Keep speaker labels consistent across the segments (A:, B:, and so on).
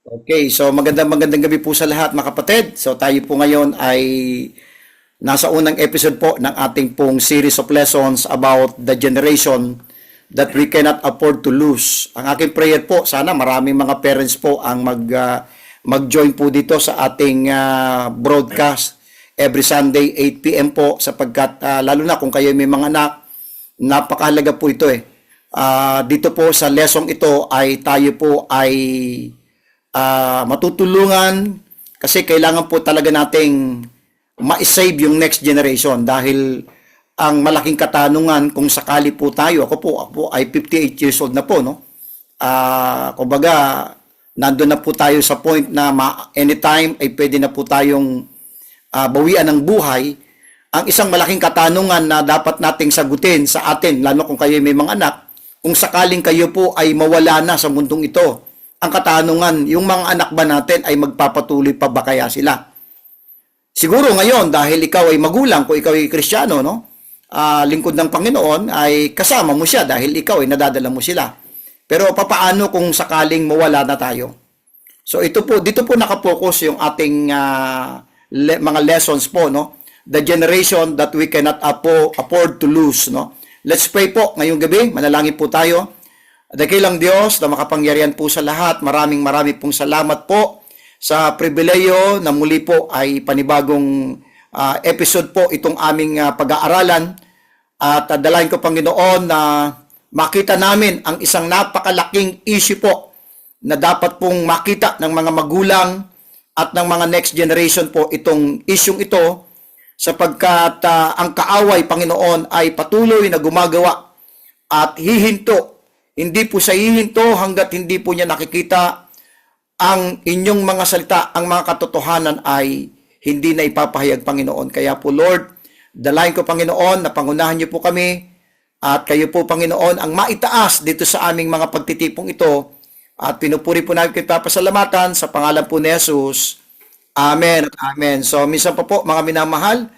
A: Okay, so magandang gabi po sa lahat mga kapatid. So tayo po ngayon ay nasa unang episode po ng ating pong series of lessons about the generation that we cannot afford to lose. Ang aking prayer po, sana maraming mga parents po ang mag-join po dito sa ating broadcast every Sunday 8 p.m. po sapagkat lalo na kung kayo may mga anak, napakahalaga po ito eh. Dito po sa lesson ito ay tayo po ay matutulungan kasi kailangan po talaga nating ma-save yung next generation dahil ang malaking katanungan kung sakali po tayo, ako po ay 58 years old na po, no? Kumbaga, nandun na po tayo sa point na anytime ay pwede na po tayong bawian ng buhay. Ang isang malaking katanungan na dapat nating sagutin sa atin, lalo kung kayo may mga anak, kung sakaling kayo po ay mawala na sa mundong ito, ang katanungan, yung mga anak ba natin ay magpapatuloy pa ba kaya sila? Siguro ngayon, dahil ikaw ay magulang, kung ikaw ay Kristiyano, no? Lingkod ng Panginoon, ay kasama mo siya dahil ikaw ay nadadala mo sila. Pero papaano kung sakaling mawala na tayo? So dito po nakapokus yung ating mga lessons po, no? The generation that we cannot afford to lose, no? Let's pray po ngayong gabi, manalangin po tayo. Dakilang Diyos na makapangyarihan po sa lahat, maraming pong salamat po sa pribileyo na muli po ay panibagong episode po itong aming pag-aaralan at dalayan ko Panginoon na makita namin ang isang napakalaking issue po na dapat pong makita ng mga magulang at ng mga next generation po itong isyung ito sapagkat ang kaaway Panginoon ay patuloy na gumagawa at hihinto. Hindi po sa hihinto hanggat hindi po niya nakikita ang inyong mga salita, ang mga katotohanan ay hindi na ipapahayag Panginoon. Kaya po Lord, dalayan ko Panginoon na pangunahan niyo po kami at kayo po Panginoon ang maitaas dito sa aming mga pagtitipong ito at pinupuri po namin kayo papasalamatan sa pangalan po ni Jesus. Amen at amen. So minsan pa po mga minamahal,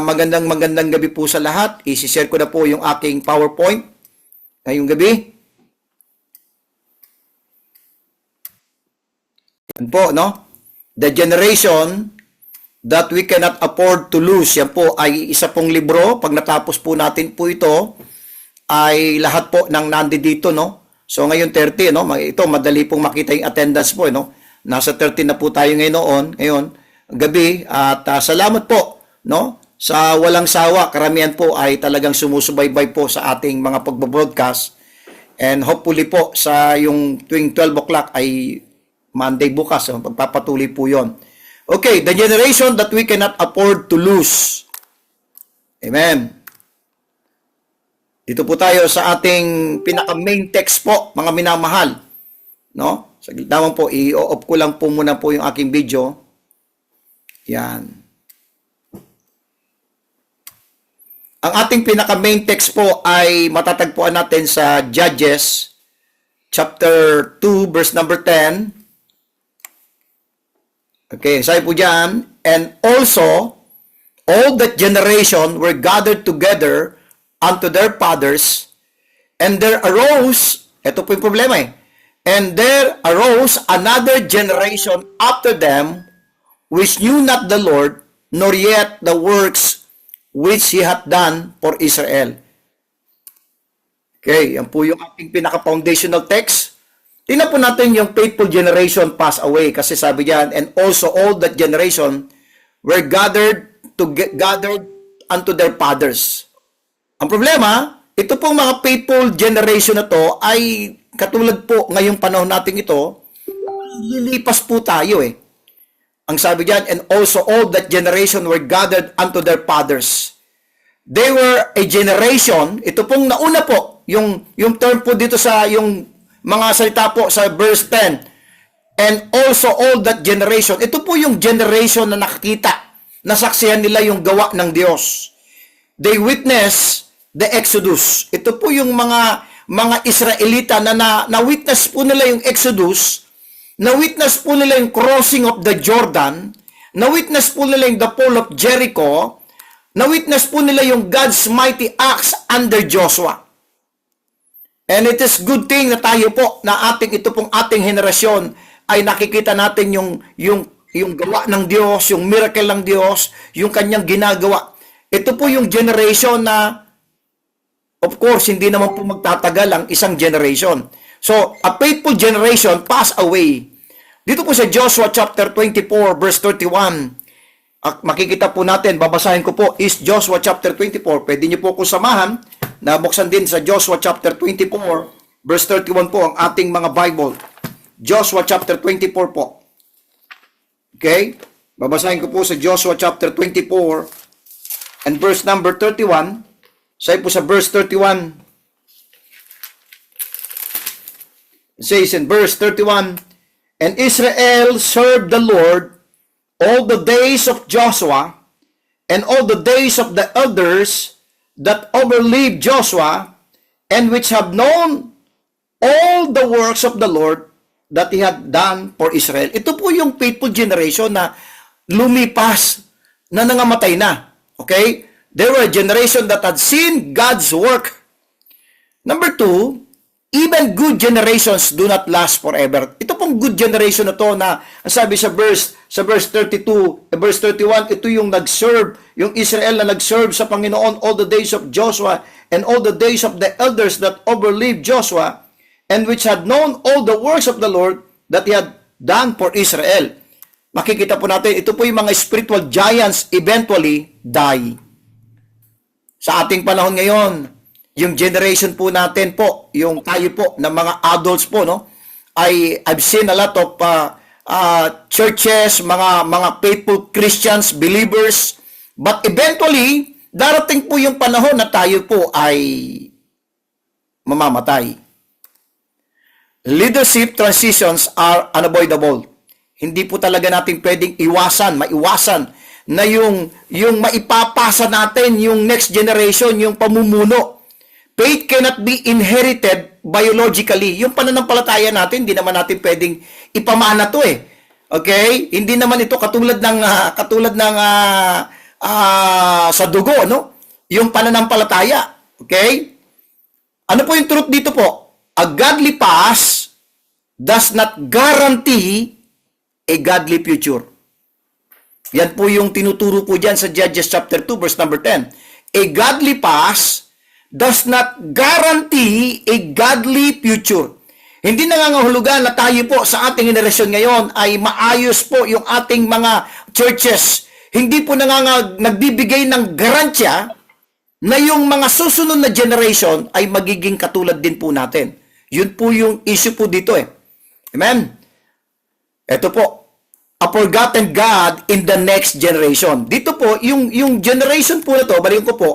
A: magandang gabi po sa lahat. I-share ko na po yung aking PowerPoint ngayong gabi. Yan po, no? The generation that we cannot afford to lose. Yan po ay isa pong libro. Pag natapos po natin po ito, ay lahat po ng nandito, no? So ngayon 30, no? Ito, madali pong makita yung attendance po, no? Nasa 30 na po tayo ngayon gabi. At salamat po, no? Sa walang sawa, karamihan po ay talagang sumusubaybay po sa ating mga pagbo-broadcast. And hopefully po sa yung tuwing 12 o'clock ay Monday bukas, pagpapatuloy po yon. Okay, the generation that we cannot afford to lose. Amen. Dito po tayo sa ating pinaka-main text po, mga minamahal. No? Saglit naman po, i-off ko lang po muna po yung aking video. Yan. Ang ating pinaka-main text po ay matatagpuan natin sa Judges chapter 2 verse number 10. Okay, sabi po dyan, and also, all that generation were gathered together unto their fathers, and there arose, ito po yung problema and there arose another generation after them, which knew not the Lord, nor yet the works which He hath done for Israel. Okay, yan po yung ating pinaka-foundational text. Tingnan po natin yung faithful generation passed away kasi sabi diyan, and also all that generation were gathered unto their fathers. Ang problema, ito pong mga faithful generation na to ay katulad po ngayong panahon natin ito, lilipas po tayo eh. Ang sabi diyan, and also all that generation were gathered unto their fathers. They were a generation, ito pong nauna po, yung term po dito sa yung mga salita po sa verse 10, and also all that generation. Ito po yung generation na nakakita, nasaksihan nila yung gawa ng Diyos. They witness the Exodus. Ito po yung mga Israelita na witness po nila yung Exodus, na witness po nila yung crossing of the Jordan, na witness po nila yung the fall of Jericho, na witness po nila yung God's mighty acts under Joshua. And it is good thing na tayo po, na ito pong ating henerasyon ay nakikita natin yung gawa ng Diyos, yung miracle ng Diyos, yung kanyang ginagawa. Ito po yung generation na, of course, hindi naman po magtatagal ang isang generation. So, a faithful generation pass away. Dito po sa Joshua chapter 24, verse 31, makikita po natin, babasahin ko po, is Joshua chapter 24. Pwede niyo po kung samahan, nabuksan din sa Joshua chapter 24, verse 31 po ang ating mga Bible. Joshua chapter 24 po. Okay? Babasahin ko po sa Joshua chapter 24 and verse number 31. Say po sa verse 31. It says in verse 31, "And Israel served the Lord all the days of Joshua and all the days of the elders that overlived Joshua, and which have known all the works of the Lord that He had done for Israel." Ito po yung faithful generation na lumipas, na nangamatay na. Okay? They were a generation that had seen God's work. Number 2, even good generations do not last forever. Ito pong good generation na to na, ang sabi sa verse 32, verse 31, ito yung nag-serve, yung Israel na nag-serve sa Panginoon all the days of Joshua and all the days of the elders that overlived Joshua, and which had known all the works of the Lord that He had done for Israel. Makikita po natin, ito po yung mga spiritual giants eventually die. Sa ating panahon ngayon, yung generation po natin po, yung tayo po na mga adults po, no, I've seen a lot of churches, mga faithful Christians, believers, but eventually, darating po yung panahon na tayo po ay mamamatay. Leadership transitions are unavoidable. Hindi po talaga natin pwedeng maiwasan na yung maipapasa natin yung next generation, yung pamumuno. Faith cannot be inherited biologically. Yung pananampalataya natin, hindi naman natin pwedeng ipamana to eh. Okay? Hindi naman ito katulad ng sa dugo, no? Yung pananampalataya. Okay? Ano po yung truth dito po? A godly past does not guarantee a godly future. Yan po yung tinuturo po dyan sa Judges chapter 2, verse number 10. A godly past does not guarantee a godly future. Hindi nangangahulugan na tayo po sa ating henerasyon ngayon ay maayos po yung ating mga churches. Hindi po nagbibigay ng garansya na yung mga susunod na generation ay magiging katulad din po natin. Yun po yung issue po dito eh. Amen? Ito po, a forgotten God in the next generation. Dito po, yung generation po na to, balikin ko po,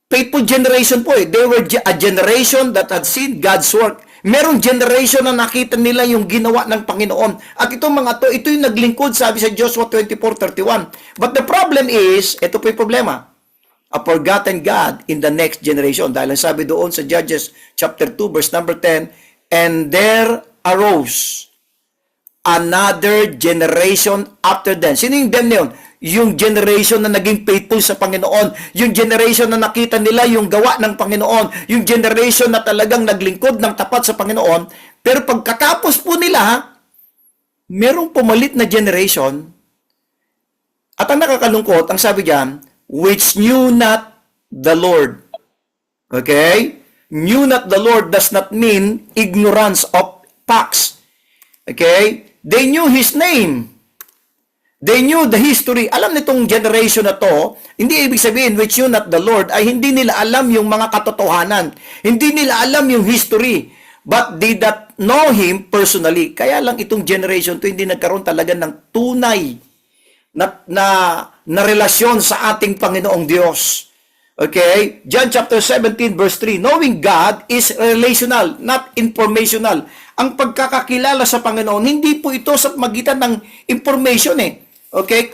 A: faithful generation po eh. They were a generation that had seen God's work. Merong generation na nakita nila yung ginawa ng Panginoon. At itong mga to, ito yung naglingkod, sabi sa Joshua 24:31. But the problem is, ito po yung problema, a forgotten God in the next generation. Dahil sabi doon sa Judges chapter 2, verse number 10, "And there arose another generation after them." Sino yung them na yun? Yung generation na naging faithful sa Panginoon. Yung generation na nakita nila yung gawa ng Panginoon. Yung generation na talagang naglingkod ng tapat sa Panginoon. Pero pagkatapos po nila, merong pumalit na generation. At ang nakakalungkot, ang sabi diyan, which knew not the Lord. Okay? Knew not the Lord does not mean ignorance of facts. Okay? They knew His name. They knew the history. Alam nitong generation na to, hindi ibig sabihin which knew not the Lord ay hindi nila alam yung mga katotohanan. Hindi nila alam yung history. But they that know Him personally. Kaya lang itong generation to hindi nagkaroon talaga ng tunay na relasyon sa ating Panginoong Diyos. Okay? John chapter 17 verse 3, knowing God is relational, not informational. Ang pagkakakilala sa Panginoon, hindi po ito sa magitan ng information eh. Okay?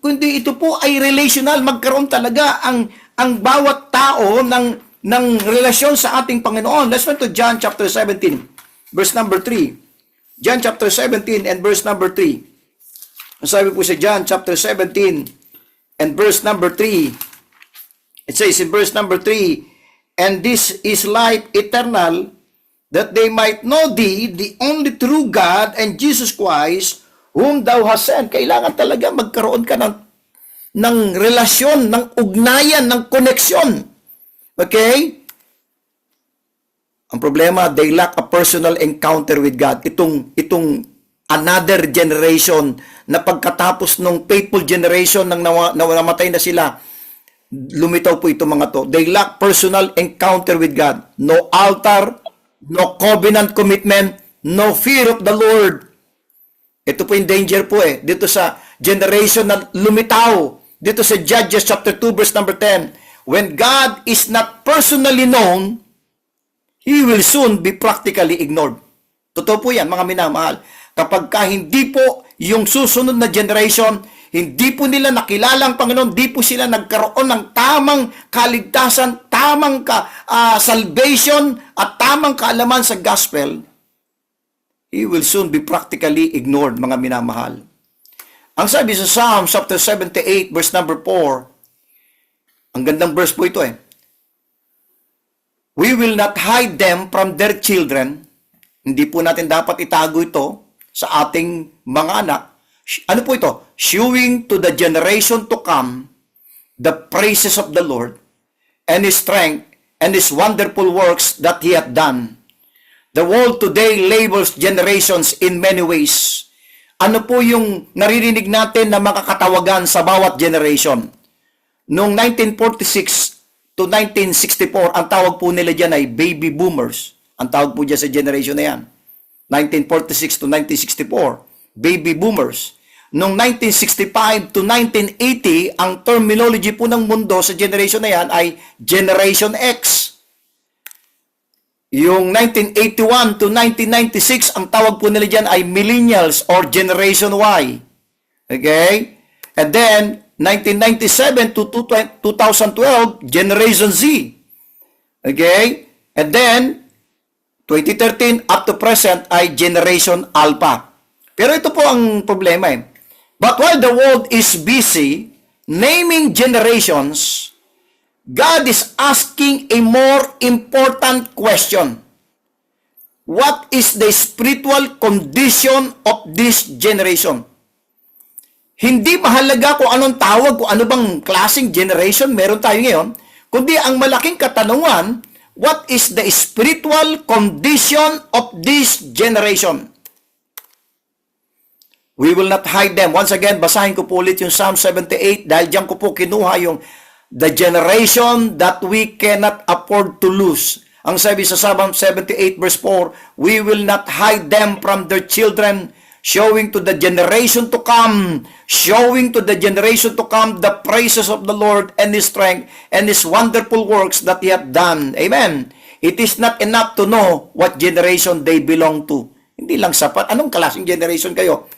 A: Kundi ito po ay relational. Magkaroon talaga ang bawat tao ng relasyon sa ating Panginoon. Let's turn to John chapter 17, verse number 3. John chapter 17 and verse number 3. Ang sabi po sa John chapter 17 and verse number 3, it says in verse number 3, "And this is life eternal, that they might know thee, the only true God, and Jesus Christ, whom thou hast sent. Kailangan talaga magkaroon ka ng relasyon, ng ugnayan, ng koneksyon. Okay? Ang problema, they lack a personal encounter with God. Itong another generation na pagkatapos ng faithful generation nang namatay na sila, lumitaw po itong mga to. They lack personal encounter with God. No altar, no covenant commitment, no fear of the Lord. Ito po yung danger po dito sa generation na lumitaw. Dito sa Judges chapter 2 verse number 10. When God is not personally known, He will soon be practically ignored. Totoo po yan, mga minamahal. Kapag hindi po yung susunod na generation, hindi po nila nakilala ang Panginoon, hindi po sila nagkaroon ng tamang kaligtasan, tamang salvation, at tamang kaalaman sa gospel, he will soon be practically ignored, mga minamahal. Ang sabi sa Psalm chapter 78, verse number 4, ang gandang verse po ito We will not hide them from their children. Hindi po natin dapat itago ito sa ating mga anak. Ano po ito? Showing to the generation to come the praises of the Lord and His strength and His wonderful works that He hath done. The world today labels generations in many ways. Ano po yung naririnig natin na makakatawagan sa bawat generation? Noong 1946 to 1964, ang tawag po nila dyan ay baby boomers. Ang tawag po dyan sa generation na yan. 1946 to 1964, baby boomers. Noong 1965 to 1980, ang terminology po ng mundo sa generation na yan ay Generation X. Yung 1981 to 1996, ang tawag po nila dyan ay millennials or Generation Y. Okay? And then, 1997 to 2012, Generation Z. Okay? And then, 2013 up to present ay Generation Alpha. Pero ito po ang problema But while the world is busy naming generations, God is asking a more important question. What is the spiritual condition of this generation? Hindi mahalaga kung anong tawag, kung ano bang klaseng generation meron tayo ngayon, kundi ang malaking katanungan, what is the spiritual condition of this generation? We will not hide them. Once again, basahin ko po ulit yung Psalm 78 dahil diyan ko po kinuha yung the generation that we cannot afford to lose. Ang sabi sa Psalm 78 verse 4, we will not hide them from their children, showing to the generation to come the praises of the Lord and His strength and His wonderful works that He hath done. Amen. It is not enough to know what generation they belong to. Hindi lang sapat. Anong klaseng generation kayo?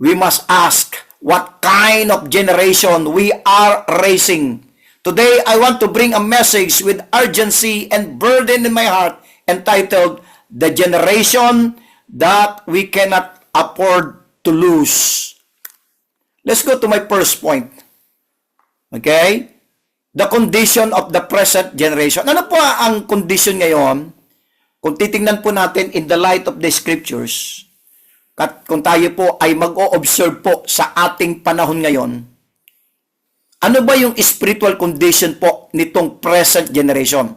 A: We must ask what kind of generation we are raising. Today, I want to bring a message with urgency and burden in my heart entitled, The Generation That We Cannot Afford to Lose. Let's go to my first point. Okay? The condition of the present generation. Ano po ang condition ngayon? Kung titingnan po natin in the light of the scriptures, at kung tayo po ay mag-o-observe po sa ating panahon ngayon, ano ba yung spiritual condition po nitong present generation?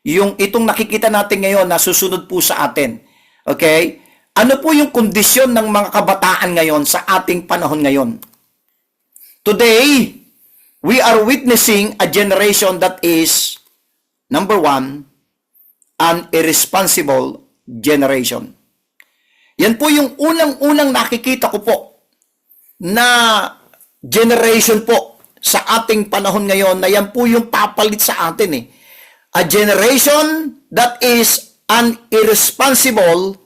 A: Yung itong nakikita natin ngayon na susunod po sa atin. Okay? Ano po yung kondisyon ng mga kabataan ngayon sa ating panahon ngayon? Today, we are witnessing a generation that is, number one, an irresponsible generation. Yan po yung unang-unang nakikita ko po na generation po sa ating panahon ngayon na yan po yung papalit sa atin A generation that is an irresponsible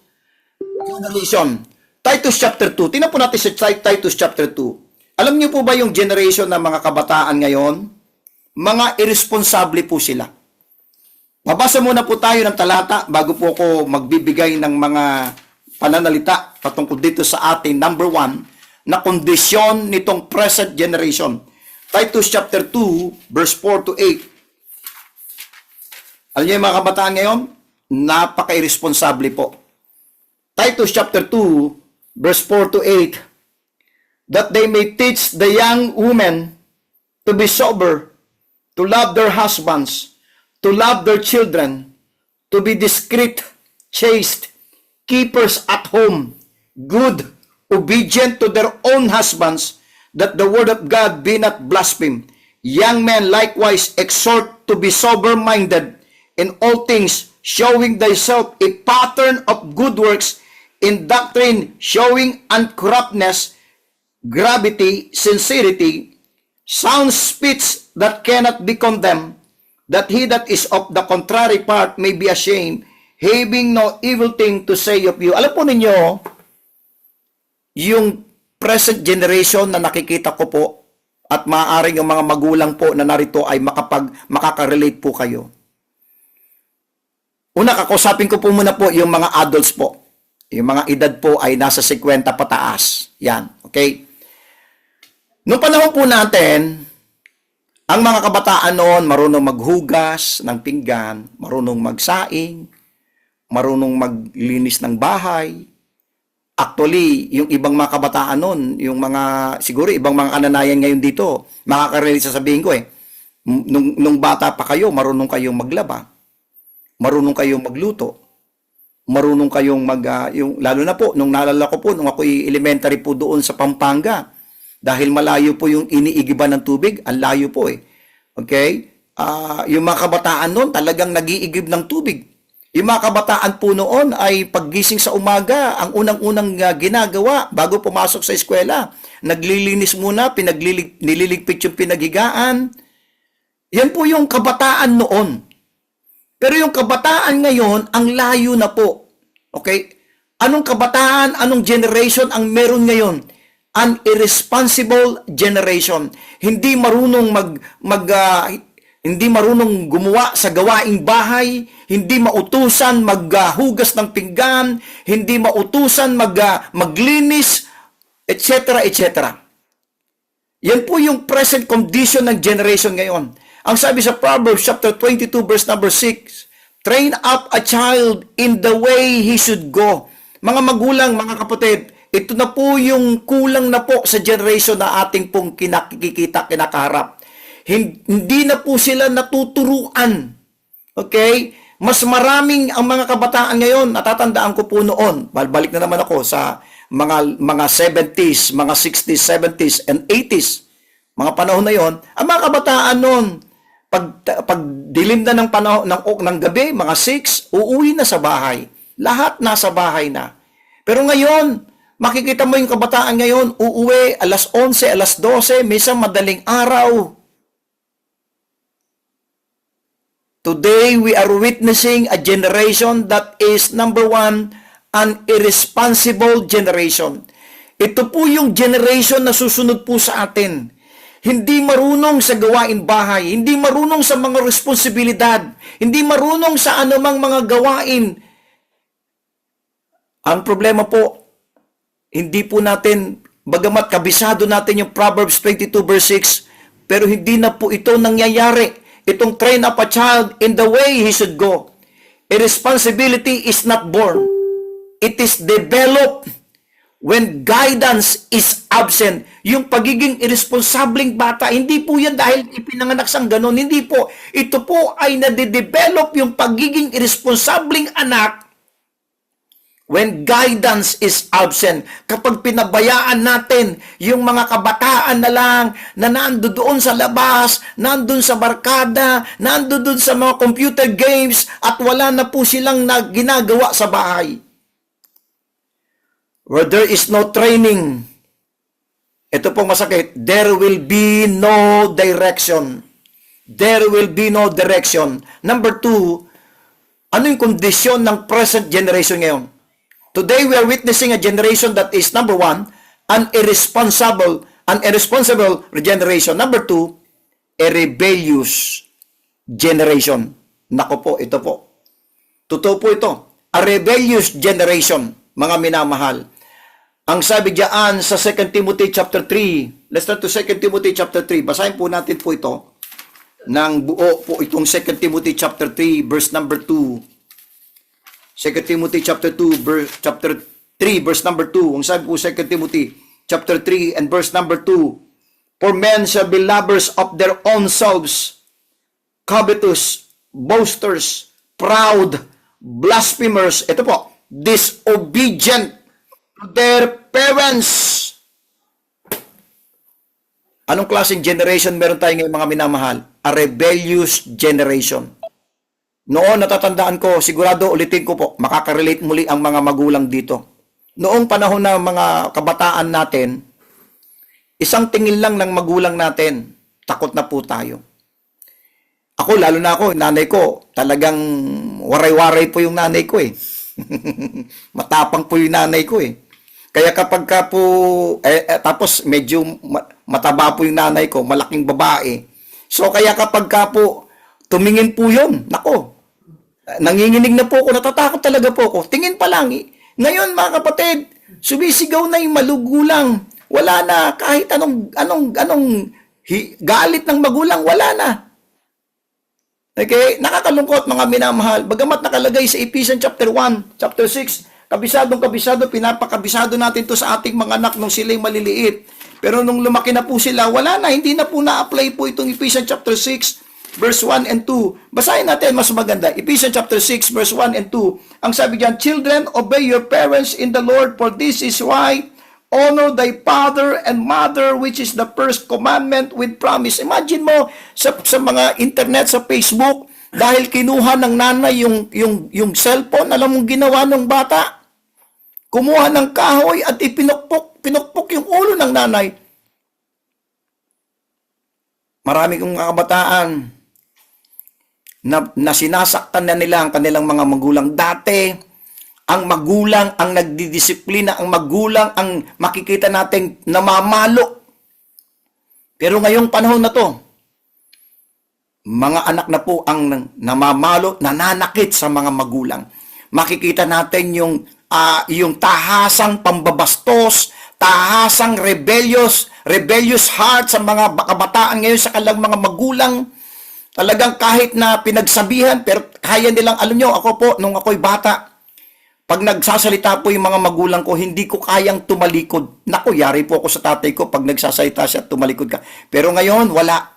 A: generation. Titus chapter 2. Tingnan po natin sa Titus chapter 2. Alam niyo po ba yung generation ng mga kabataan ngayon? Mga irresponsable po sila. Mabasa muna po tayo ng talata bago po ako magbibigay ng mga pananalita patungkol dito sa atin. Number 1, na kondisyon nitong present generation. Titus chapter 2, verse 4 to 8. Alam niyo yung mga kabataan ngayon? napaka-irresponsable po. Titus chapter 2, verse 4 to 8, that they may teach the young women to be sober, to love their husbands, to love their children, to be discreet, chaste, keepers at home, good, obedient to their own husbands, that the word of God be not blasphemed. Young men likewise exhort to be sober-minded in all things, showing thyself a pattern of good works, in doctrine showing uncorruptness, gravity, sincerity, sound speech that cannot be condemned, that he that is of the contrary part may be ashamed, having no evil thing to say of you. Alam po ninyo, yung present generation na nakikita ko po, at maaaring yung mga magulang po na narito ay makaka-relate po kayo. Una, kakausapin ko po muna po yung mga adults po. Yung mga edad po ay nasa 50 pataas. Yan, okay? Noong panahon po natin, ang mga kabataan noon marunong maghugas ng pinggan, marunong magsaing, marunong maglinis ng bahay. Actually, yung ibang mga kabataan noon, yung mga, siguro ibang mga kananayan ngayon dito, makaka-relate sa sabihin ko nung bata pa kayo, marunong kayong maglaba, marunong kayong magluto, marunong kayong lalo na po, nung naalala ko po, nung ako'y elementary po doon sa Pampanga, dahil malayo po yung iniigiban ng tubig, ang layo po Okay? Yung mga kabataan noon, talagang nag-iigib ng tubig. Yung mga kabataan po noon ay paggising sa umaga, ang unang-unang ginagawa bago pumasok sa eskwela, naglilinis muna, nililigpit yung pinaghigaan. Yan po yung kabataan noon. Pero yung kabataan ngayon, ang layo na po. Okay? Anong kabataan, anong generation ang meron ngayon? An irresponsible generation. Hindi marunong hindi marunong gumawa sa gawaing bahay, hindi mautusan maghugas ng pinggan, hindi mautusan maglinis, etc., etc. Yan po yung present condition ng generation ngayon. Ang sabi sa Proverbs chapter 22 verse number 6, train up a child in the way he should go. Mga magulang, mga kapatid, ito na po yung kulang na po sa generation na ating pong kinakaharap. Hindi na po sila natuturuan. Okay? Mas maraming ang mga kabataan ngayon, natatandaan ko po noon, balik na naman ako sa mga 70s, mga 60s, 70s, and 80s. Mga panahon na yon, ang mga kabataan noon, pag dilim na ng panahon ng gabi, mga 6, uuwi na sa bahay. Lahat nasa bahay na. Pero ngayon, makikita mo yung kabataan ngayon, uuwi alas 11, alas 12, minsan madaling araw. Today, we are witnessing a generation that is, number one, an irresponsible generation. Ito po yung generation na susunod po sa atin. Hindi marunong sa gawain bahay, hindi marunong sa mga responsibilidad, hindi marunong sa anumang mga gawain. Ang problema po, hindi po natin, bagamat kabisado natin yung Proverbs 22 verse 6, pero hindi na po ito nangyayari. Itong train up a child in the way he should go. Irresponsibility is not born. It is developed when guidance is absent. Yung pagiging irresponsableng bata, hindi po yan dahil ipinanganak sang ganon. Hindi po. Ito po ay nade-develop yung pagiging irresponsableng anak when guidance is absent. Kapag pinabayaan natin yung mga kabataan na lang na nandoon sa labas, nandun sa barkada, nandun sa mga computer games at wala na po silang ginagawa sa bahay. Where there is no training, ito pong masakit, there will be no direction. There will be no direction. Number 2, ano yung kondisyon ng present generation ngayon? Today, we are witnessing a generation that is, number 1, an irresponsible generation. Number 2, a rebellious generation. Nako po, ito po. Totoo po ito. A rebellious generation, mga minamahal. Ang sabi diyan sa 2 Timothy chapter 3, let's turn to 2 Timothy chapter 3. Basahin po natin po ito ng buo po itong 2 Timothy chapter 3, verse number 2. 2 Timothy chapter 2, chapter 3, verse number 2. Ang sabi po 2 Timothy chapter 3 and verse number 2, for men shall be lovers of their own selves, covetous, boasters, proud, blasphemers, ito po, disobedient to their parents. Anong klaseng generation meron tayo ngayon, mga minamahal? A rebellious generation. Noon, natatandaan ko, sigurado ulitin ko po, makaka-relate muli ang mga magulang dito. Noong panahon na mga kabataan natin, isang tingin lang ng magulang natin, takot na po tayo. Ako, lalo na ako, nanay ko, talagang waray-waray po yung nanay ko eh. Matapang po yung nanay ko eh. Kaya kapag ka po, tapos medyo mataba po yung nanay ko, malaking babae. So kaya kapag ka po, tumingin po yun, nako, nanginginig na po ako, natatakot talaga po ako. Tingin pa lang eh. Ngayon mga kapatid, sumisigaw na yung malugulang. Wala na, kahit anong galit ng magulang, wala na. Okay, nakakalungkot mga minamahal. Bagamat nakalagay sa Ephesians chapter 1, chapter 6, kabisado, pinapakabisado natin to sa ating mga anak nung sila'y maliliit. Pero nung lumaki na po sila, wala na, hindi na po na-apply po itong Ephesians chapter 6, verse 1 and 2. Basahin natin, mas maganda. Ephesians chapter 6, verse 1 and 2. Ang sabi diyan, children, obey your parents in the Lord, for this is right. Honor thy father and mother, which is the first commandment with promise. Imagine mo, sa mga internet, sa Facebook, dahil kinuha ng nanay yung cellphone, alam mong ginawa ng bata? Kumuha ng kahoy at pinukpok yung ulo ng nanay. Marami kong kabataan na sinasaktan na nila ang kanilang mga magulang. Dati, ang magulang ang nagdidisiplina, ang magulang ang makikita nating namamalo. Pero ngayong panahon na to, mga anak na po ang namamalo, nananakit sa mga magulang. Makikita natin yung tahasang pambabastos, tahasang rebellious heart sa mga kabataan ngayon sa kanilang mga magulang. Talagang kahit na pinagsabihan, pero kaya nilang, alam nyo, ako po, nung ako'y bata, pag nagsasalita po yung mga magulang ko, hindi ko kayang tumalikod. Naku, yari po ako sa tatay ko pag nagsasalita siya at tumalikod ka. Pero ngayon, wala.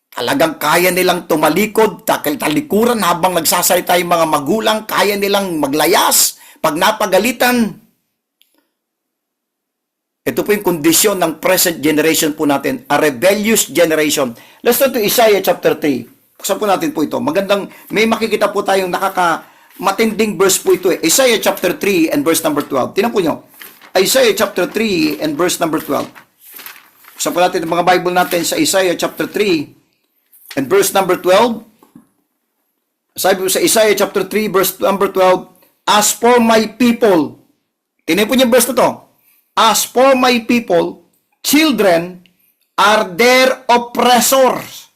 A: Talagang kaya nilang tumalikod, talikuran habang nagsasalita yung mga magulang, kaya nilang maglayas pag napagalitan. Ito po yung kondisyon ng present generation po natin, a rebellious generation. Let's turn to Isaiah chapter 3. Buksan po natin po ito. Magandang, may makikita po tayong matinding verse po ito eh. Isaiah chapter 3 and verse number 12. Tingnan po nyo. Isaiah chapter 3 and verse number 12. Buksan po natin ang mga Bible natin sa Isaiah chapter 3 and verse number 12. Sabi po sa Isaiah chapter 3 verse number 12, as for my people, tingnan po niyo verse na to. As for my people, children are their oppressors,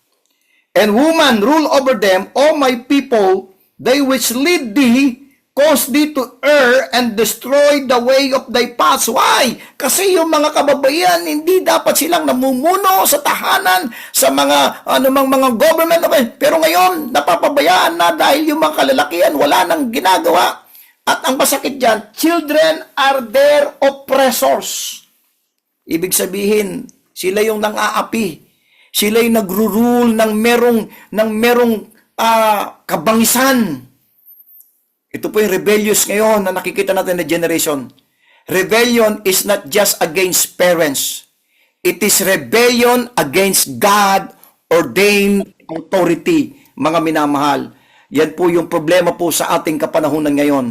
A: and women rule over them. O my people, they which lead thee, cause thee to err, and destroy the way of thy paths. Why? Kasi yung mga kababayan, hindi dapat silang namumuno sa tahanan, sa mga, mga government. Pero ngayon, napapabayaan na dahil yung mga kalalakihan, wala nang ginagawa. At ang masakit dyan, children are their oppressors. Ibig sabihin, sila yung nang-aapi. Sila yung nagro-rule ng merong kabangisan. Ito po yung rebellious ngayon na nakikita natin na generation. Rebellion is not just against parents. It is rebellion against God-ordained authority, mga minamahal. Yan po yung problema po sa ating kapanahunan ngayon.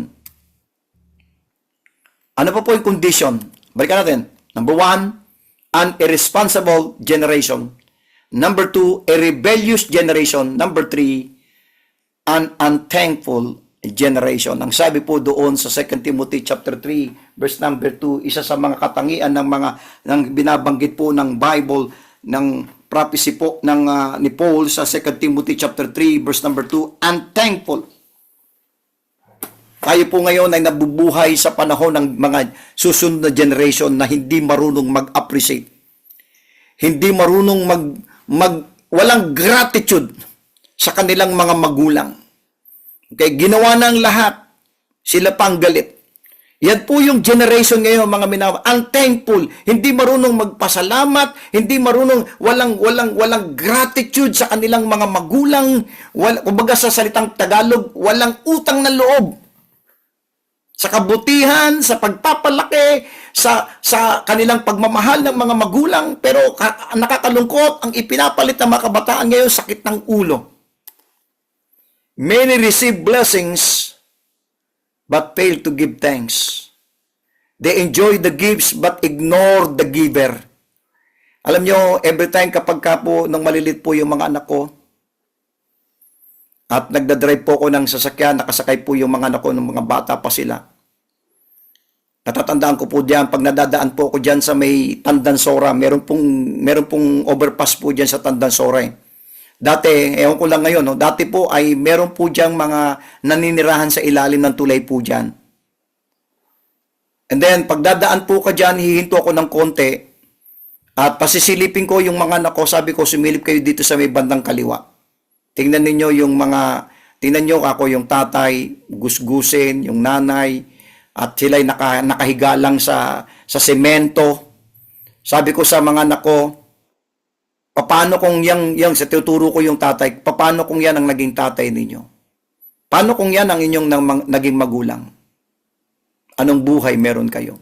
A: Ano pa po yung condition? Balikan natin. Number 1, an irresponsible generation. Number 2, a rebellious generation. Number 3, an unthankful generation. Ang sabi po doon sa 2 Timothy chapter 3, verse number 2, isa sa mga katangian ng binabanggit po ng Bible, ng prophecy po ni Paul sa 2 Timothy chapter 3, verse number 2, unthankful. Tayo po ngayon ay nabubuhay sa panahon ng mga susunod na generation na hindi marunong mag-appreciate. Hindi marunong walang gratitude sa kanilang mga magulang. Okay, ginawa ng lahat. Sila pang galit. Yan po yung generation ngayon, mga minamahal. Unthankful, hindi marunong magpasalamat, hindi marunong, walang gratitude sa kanilang mga magulang, kumbaga sa salitang Tagalog, walang utang na loob sa kabutihan, sa pagpapalaki, sa kanilang pagmamahal ng mga magulang, pero nakakalungkot, ang ipinapalit ng mga kabataan ngayon, sakit ng ulo. Many receive blessings, but fail to give thanks. They enjoy the gifts but ignore the giver. Alam nyo, every time kapag ka po, nung malilit po yung mga anak ko, at nagdadrive po ko ng sasakyan, nakasakay po yung mga anak ko, ng mga bata pa sila. Natatandaan ko po diyan, pag nadadaan po ako diyan sa may Tandansora, meron pong overpass po diyan sa Tandansora. Dati, ewan ko lang ngayon, no? Dati po ay meron po diyang mga naninirahan sa ilalim ng tulay po dyan. And then, pagdadaan po ka dyan, hihinto ako ng konti at pasisilipin ko yung mga anak ko, sabi ko, sumilip kayo dito sa may bandang kaliwa. Tingnan nyo ako yung tatay, gusgusin, yung nanay, at sila'y nakahiga lang sa semento. Sabi ko sa mga anak ko, paano kung sa tuturo ko yung tatay, paano kung yan ang naging tatay ninyo? Paano kung yan ang inyong naging magulang? Anong buhay meron kayo?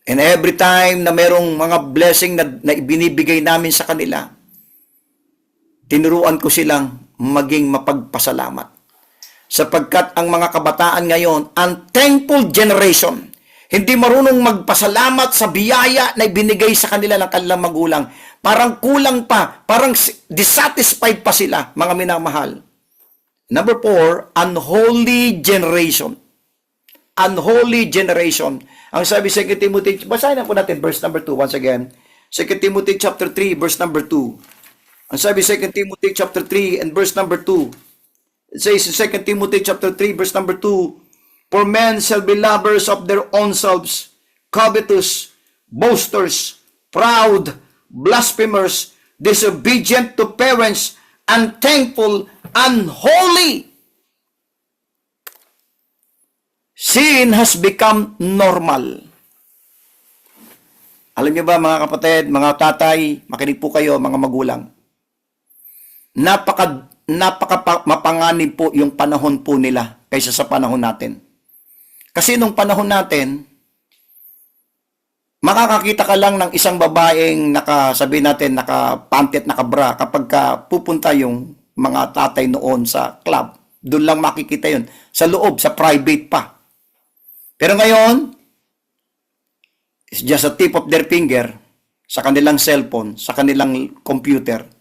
A: And every time na merong mga blessing na ibinibigay namin sa kanila, tinuruan ko silang maging mapagpasalamat. Sapagkat ang mga kabataan ngayon, unthankful generation, hindi marunong magpasalamat sa biyaya na ibinigay sa kanila ng kanilang magulang. Parang kulang pa, parang dissatisfied pa sila, mga minamahal. Number 4, unholy generation. Unholy generation. Ang sabi sa 2 Timothy, basahin na po natin verse number 2 once again. 2 Timothy chapter 3, verse number 2. Ang sabi sa 2 Timothy chapter 3 and verse number 2. It says in 2 Timothy chapter 3, verse number 2, for men shall be lovers of their own selves, covetous, boasters, proud, blasphemers, disobedient to parents, unthankful, unholy. Sin has become normal. Alam niyo ba, mga kapatid, mga tatay, makinig po kayo, mga magulang. Napaka mapanganib po yung panahon po nila kaysa sa panahon natin. Kasi nung panahon natin, makakakita ka lang ng isang babaeng nakapanty at nakabra kapag pupunta yung mga tatay noon sa club. Doon lang makikita yun. Sa loob, sa private pa. Pero ngayon, it's just a tip of their finger sa kanilang cellphone, sa kanilang computer.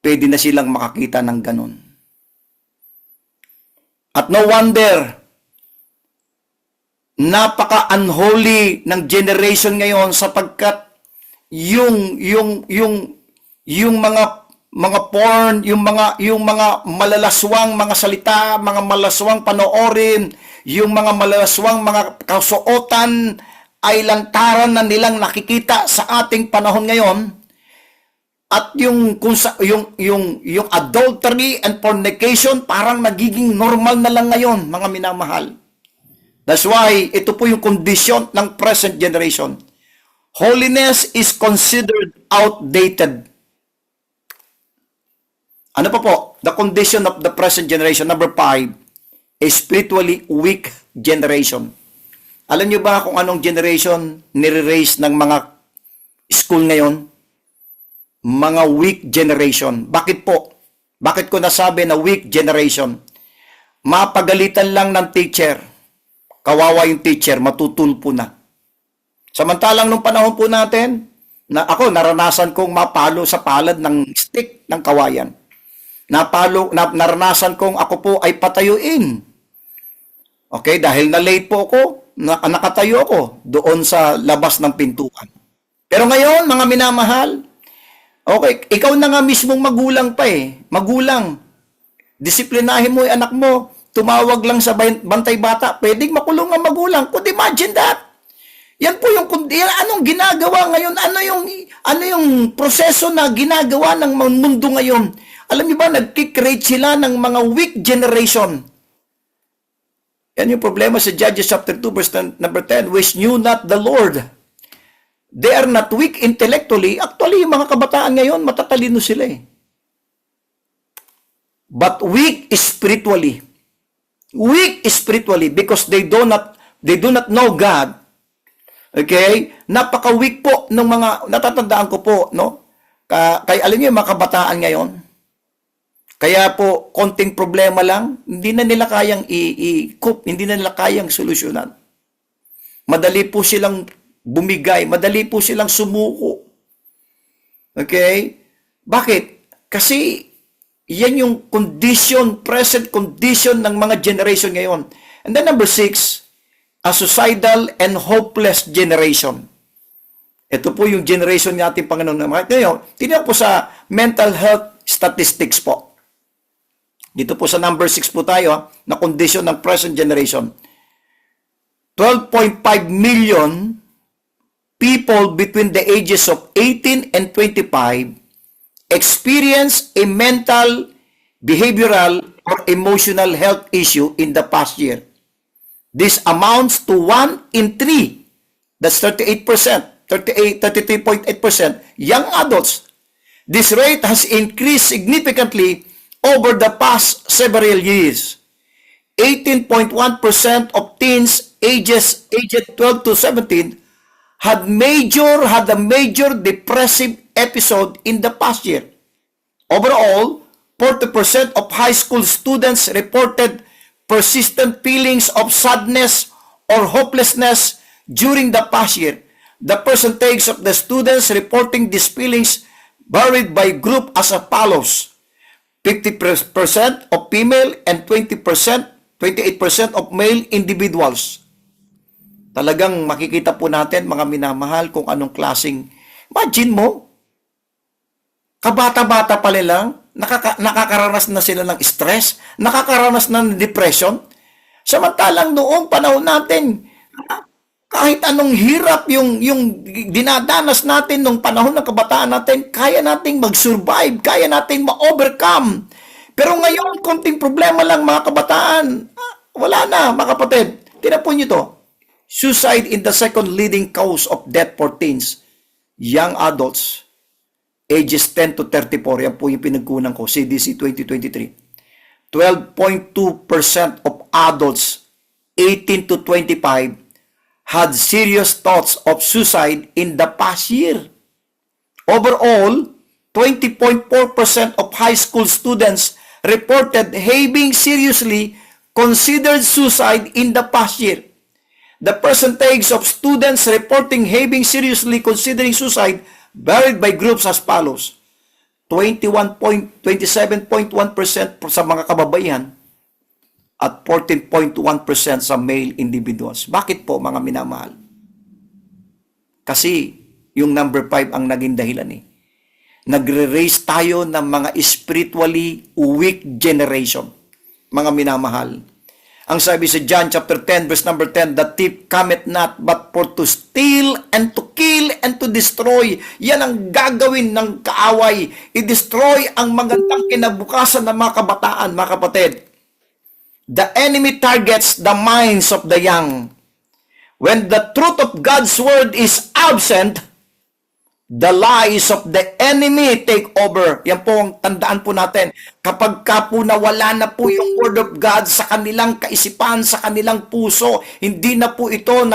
A: Pwede na silang makakita ng ganun. At no wonder, napaka-unholy ng generation ngayon sapagkat yung mga porn, yung mga malalaswang mga salita, mga malaswang panoorin, yung mga malalaswang mga kasuotan ay lantaran na nilang nakikita sa ating panahon ngayon. At yung adultery and fornication parang nagiging normal na lang ngayon, mga minamahal. That's why ito po yung condition ng present generation. Holiness is considered outdated. Ano pa po? The condition of the present generation. Number 5, a spiritually weak generation. Alam niyo ba kung anong generation nire-raise ng mga school ngayon? Mga weak generation. Bakit po? Bakit ko nasabi na weak generation? Mapagalitan lang ng teacher. Kawawa yung teacher, matutulpo na. Samantalang nung panahon po natin, naranasan kong mapalo sa palad ng stick ng kawayan. Naranasan kong ako po ay patayuin. Okay, dahil na-late po ako, nakatayo ako doon sa labas ng pintuan. Pero ngayon, mga minamahal, okay, ikaw na nga mismong magulang pa eh. Magulang. Disiplinahin mo yung anak mo. Tumawag lang sa bantay bata. Pwedeng makulong ang magulang. Could imagine that? Yan po yung, anong ginagawa ngayon? Ano yung proseso na ginagawa ng mundo ngayon? Alam niyo ba, nag-create sila ng mga weak generation. Yan yung problema sa Judges chapter 2 verse number 10, which knew not the Lord. They are not weak intellectually. Actually, yung mga kabataan ngayon, matatalino sila eh. But weak spiritually. Weak spiritually because they do not know God. Okay? Napaka-weak po ng mga, natatandaan ko po, no? Kaya alam niyo yung mga kabataan ngayon, kaya po, konting problema lang, hindi na nila kayang i-cope, hindi na nila kayang solusyonan. Madali po silang bumigay, madali po silang sumuko. Okay? Bakit? Kasi yan yung condition, present condition ng mga generation ngayon. And then number 6, a suicidal and hopeless generation. Ito po yung generation natin Panginoon. Ngayon, tingnan po sa mental health statistics po. Dito po sa number 6 po tayo, na condition ng present generation. 12.5 million people between the ages of 18 and 25 experience a mental, behavioral, or emotional health issue in the past year. This amounts to 1 in 3. That's 38%, 33.8% young adults. This rate has increased significantly over the past several years. 18.1% of teens aged 12 to 17 had a major depressive episode in the past year. Overall, 40% of high school students reported persistent feelings of sadness or hopelessness during the past year. The percentage of the students reporting these feelings varied by group as follows: 50% of female and 28% of male individuals. Talagang makikita po natin, mga minamahal, kung anong klaseng, imagine mo, kabata-bata pa lang, nakakaranas na sila ng stress, nakakaranas na ng depression. Samantalang noong panahon natin, kahit anong hirap yung dinadanas natin nung panahon ng kabataan natin, kaya nating mag-survive, kaya nating ma-overcome. Pero ngayon, konting problema lang mga kabataan, wala na mga kapatid. Tinapon nyo to. Suicide in the second leading cause of death for teens, young adults, ages 10 to 34. Yan po yung pinagkunan ko, CDC 2023. 12.2% of adults 18 to 25 had serious thoughts of suicide in the past year. Overall, 20.4% of high school students reported having seriously considered suicide in the past year. The percentage of students reporting having seriously considering suicide varied by groups as follows: 27.1% sa mga kababaihan at 14.1% sa male individuals. Bakit po mga minamahal? Kasi yung number 5 ang naging dahilan eh. Nagre-raise tayo ng mga spiritually weak generation. Mga minamahal. Ang sabi sa John chapter 10 verse number 10, the thief cometh not but for to steal and to kill and to destroy. Yan ang gagawin ng kaaway. I-destroy ang magandang kinabukasan ng mga kabataan, mga kapatid. The enemy targets the minds of the young. When the truth of God's word is absent, the lies of the enemy take over. Yan po ang tandaan po natin. Kapag ka po nawala na po yung word of God sa kanilang kaisipan, sa kanilang puso, hindi na po ito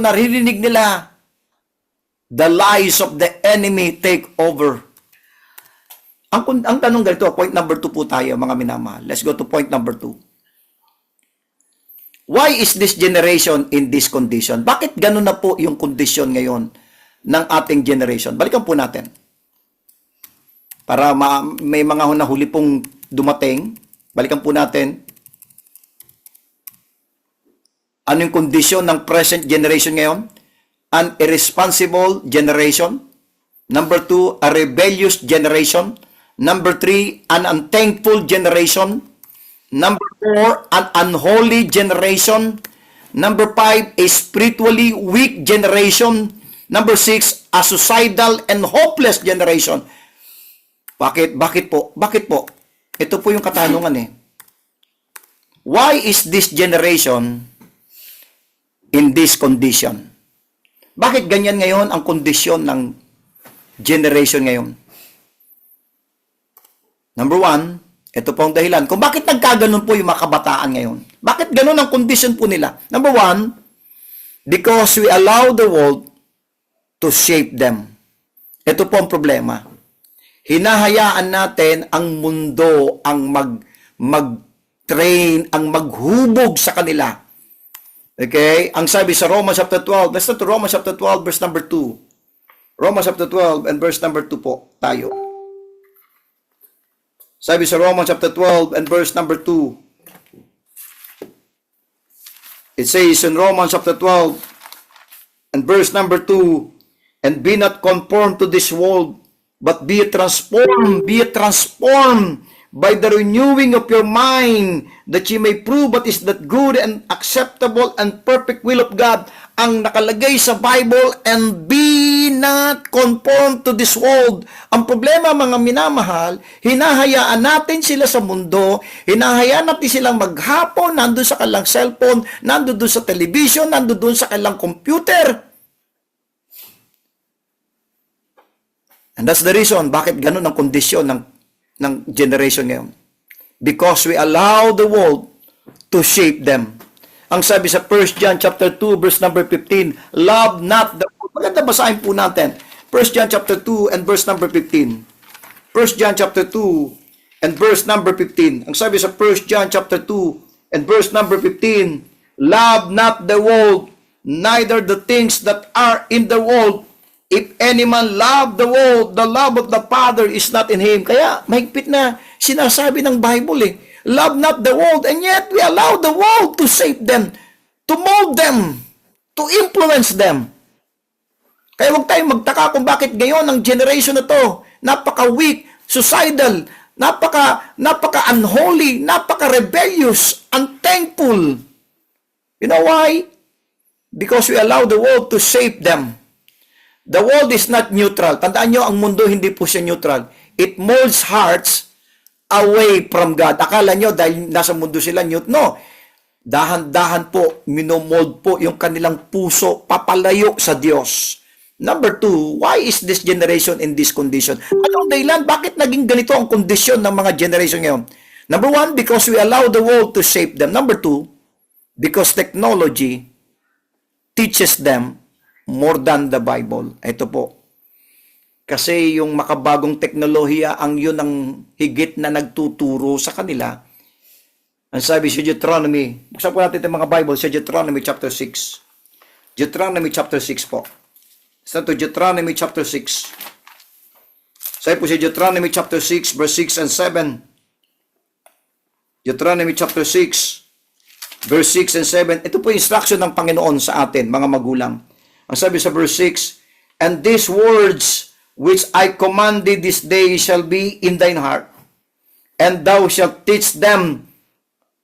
A: naririnig nila. The lies of the enemy take over. Ang tanong ganito, point number 2 po tayo, mga minamahal. Let's go to point number 2. Why is this generation in this condition? Bakit ganun na po yung condition ngayon ng ating generation? Balikan po natin. Para may mga nahuli pong dumating, balikan po natin. Ano yung condition ng present generation ngayon? An irresponsible generation. Number 2, a rebellious generation. Number 3, an unthankful generation. Number 4, an unholy generation. Number 5, a spiritually weak generation. Number 6, a suicidal and hopeless generation. Bakit? Bakit po? Bakit po? Ito po yung katanungan eh. Why is this generation in this condition? Bakit ganyan ngayon ang kondisyon ng generation ngayon? Number one, ito po ang dahilan kung bakit nagkaganon po yung mga kabataan ngayon. Bakit ganon ang kondisyon po nila? Number one, because we allow the world to shape them. Ito po ang problema. Hinahayaan natin ang mundo ang mag-train, ang maghubog sa kanila. Okay? Ang sabi sa Romans chapter 12, let's turn to Romans chapter 12 verse number 2. Romans chapter 12 and verse number 2 po tayo. Sabi sa Romans chapter 12 and verse number 2. It says in Romans chapter 12 and verse number 2, and be not conformed to this world, but be transformed by the renewing of your mind, that ye may prove what is that good and acceptable and perfect will of God. Ang nakalagay sa Bible, and be not conformed to this world. Ang problema, mga minamahal, hinahayaan natin sila sa mundo, hinahayaan natin silang maghapon, nandun sa kanilang cellphone, nandun sa television, nandun sa kanilang computer. And that's the reason bakit ganun ang kondisyon ng generation ngayon. Because we allow the world to shape them. Ang sabi sa 1 John chapter 2 verse number 15, love not the world. Maganda basahin po natin. 1 John chapter 2 and verse number 15. 1 John chapter 2 and verse number 15. Ang sabi sa 1 John chapter 2 and verse number 15, love not the world, neither the things that are in the world. If any man love the world, the love of the Father is not in him. Kaya, mahigpit na sinasabi ng Bible eh. Love not the world, and yet we allow the world to shape them, to mold them, to influence them. Kaya huwag tayong magtaka kung bakit ngayon ang generation na to, napaka-weak, suicidal, napaka-unholy, napaka-rebellious, unthankful. You know why? Because we allow the world to shape them. The world is not neutral. Tandaan nyo, ang mundo hindi po siya neutral. It molds hearts away from God. Akala nyo, dahil nasa mundo sila, no. Dahan-dahan po, minomold po yung kanilang puso, papalayo sa Diyos. Number two, why is this generation in this condition? Anong dahilan? Bakit naging ganito ang kondisyon ng mga generation ngayon? Number one, because we allow the world to shape them. Number two, because technology teaches them more than the Bible. Ito po. Kasi yung makabagong teknolohiya, ang yun ang higit na nagtuturo sa kanila. Ang sabi sa Deuteronomy, buksan po natin itong mga Bible sa Deuteronomy chapter 6. Deuteronomy chapter 6 po. Sa to Deuteronomy chapter 6. Sabi po sa Deuteronomy chapter 6, verse 6 and 7. Deuteronomy chapter 6, verse 6 and 7. Ito po yung instruction ng Panginoon sa atin, mga magulang. Ang sabi sa verse 6, and these words which I commanded this day shall be in thine heart, and thou shalt teach them.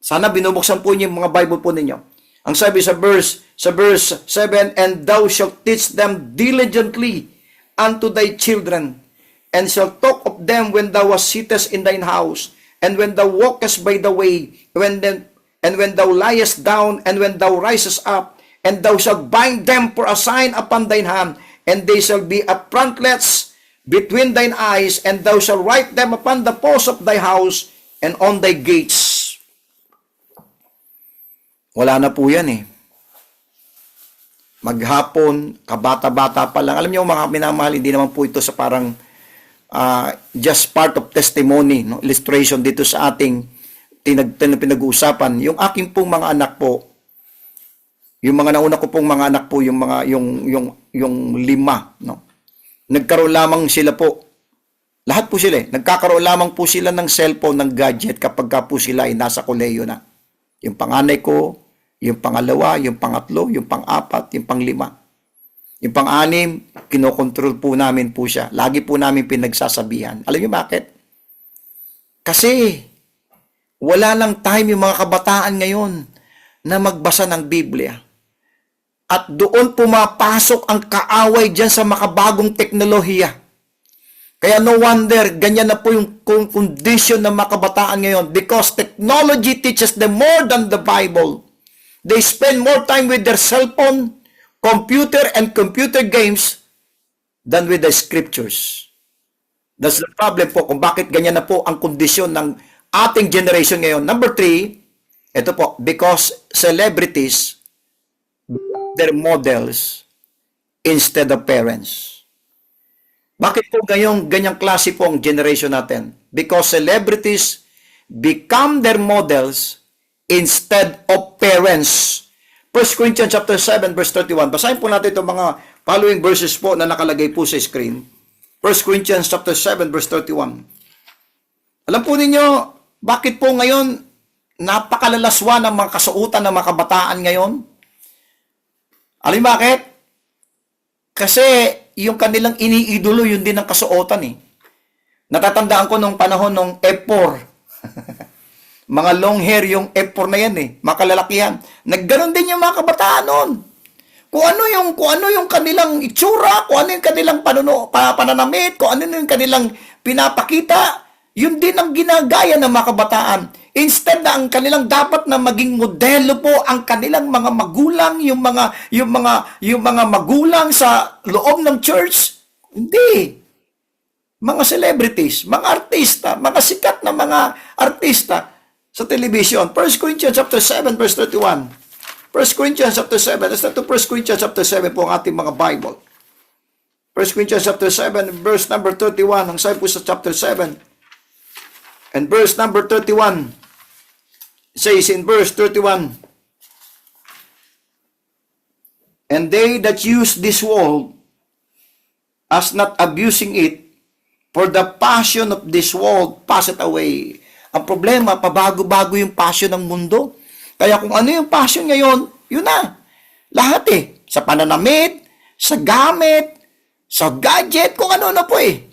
A: Sana binubuksan po niyo yung mga Bible po ninyo. Ang sabi sa verse 7, and thou shalt teach them diligently unto thy children, and shalt talk of them when thou sittest in thine house, and when thou walkest by the way, and when thou liest down, and when thou risest up, and thou shalt bind them for a sign upon thine hand, and they shall be a frontlets between thine eyes, and thou shalt write them upon the posts of thy house, and on thy gates. Wala na po yan eh. Maghapon, kabata-bata pa lang. Alam niyo mga minamahal, hindi naman po ito sa parang just part of testimony, no? Illustration dito sa ating pinag-uusapan. Yung aking pong mga anak po, yung mga nauna ko pong mga anak po, yung mga yung 5, no. Nagkaroon lamang sila po. Lahat po sila, nagkakaroon lamang po sila ng cellphone, ng gadget kapag ka po sila ay nasa kolehiyo na. Yung panganay ko, yung pangalawa, yung pangatlo, yung pang-4, yung pang-5. Yung pang-6, kinokontrol po namin po siya. Lagi po namin pinagsasabihan. Alam niyo bakit? Kasi wala lang time yung mga kabataan ngayon na magbasa ng Biblia. At doon pumapasok ang kaaway dyan sa makabagong teknolohiya. Kaya no wonder, ganyan na po yung condition ng mga kabataan ngayon because technology teaches them more than the Bible. They spend more time with their cellphone, computer, and computer games than with the scriptures. That's the problem po kung bakit ganyan na po ang kondisyon ng ating generation ngayon. Number 3, ito po, because celebrities, their models instead of parents. Bakit po ganyang klase po ang generation natin? Because celebrities become their models instead of parents. 1 Corinthians chapter 7 verse 31. Basahin po natin itong mga following verses po na nakalagay po sa screen. 1 Corinthians chapter 7 verse 31. Alam po ninyo, bakit po ngayon napakalalaswa ng mga kasuotan ng mga kabataan ngayon? Alam mo bakit? Kasi yung kanilang iniidolo, yun din ang kasuotan eh. Natatandaan ko nung panahon ng F4. Mga long hair yung F4 na yan eh, makalalakihan. Nagganon din yung mga kabataan noon. Kung ano yung kanilang itsura, kung ano yung kanilang pananamit, kung ano yung kanilang pinapakita, yun din ang ginagaya ng mga kabataan. Instead na ang kanilang dapat na maging modelo po ang kanilang mga magulang, yung mga magulang sa loob ng church, hindi. Mga celebrities, mga artista, mga sikat na mga artista sa television. 1 Corinthians chapter 7 verse 31. 1 Corinthians chapter 7. Let's start to 1 Corinthians chapter 7 po ang ating mga Bible. 1 Corinthians chapter 7 verse number 31. Ang sabi po sa chapter 7 and verse number 31. Says in verse 31, and they that use this world as not abusing it, for the passion of this world passeth away. Ang problema, pabago-bago yung passion ng mundo. Kaya kung ano yung passion ngayon, yun na. Lahat eh. Sa pananamit, sa gamit, sa gadget, kung ano na po eh.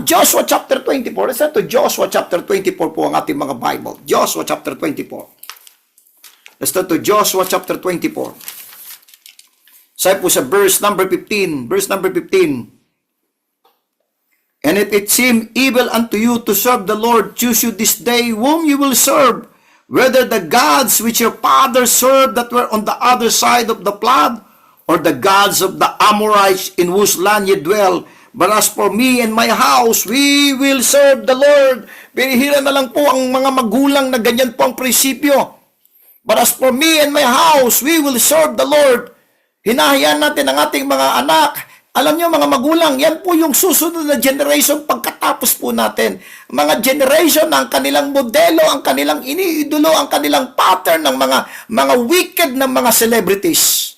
A: Joshua chapter 24. Let's start to Joshua chapter 24 po ang ating mga Bible. Joshua chapter 24. Let's start to Joshua chapter 24. Sabi po sa verse number 15. Verse number 15. And if it seem evil unto you to serve the Lord, choose you this day whom you will serve, whether the gods which your fathers served that were on the other side of the flood, or the gods of the Amorites in whose land ye dwell. But as for me and my house, we will serve the Lord. Binihira na lang po ang mga magulang na ganyan po ang prinsipyo. But as for me and my house, we will serve the Lord. Hinahayaan natin ang ating mga anak. Alam nyo mga magulang, yan po yung susunod na generation pagkatapos po natin. Mga generation na ang kanilang modelo, ang kanilang iniidolo, ang kanilang pattern ng mga wicked na mga celebrities.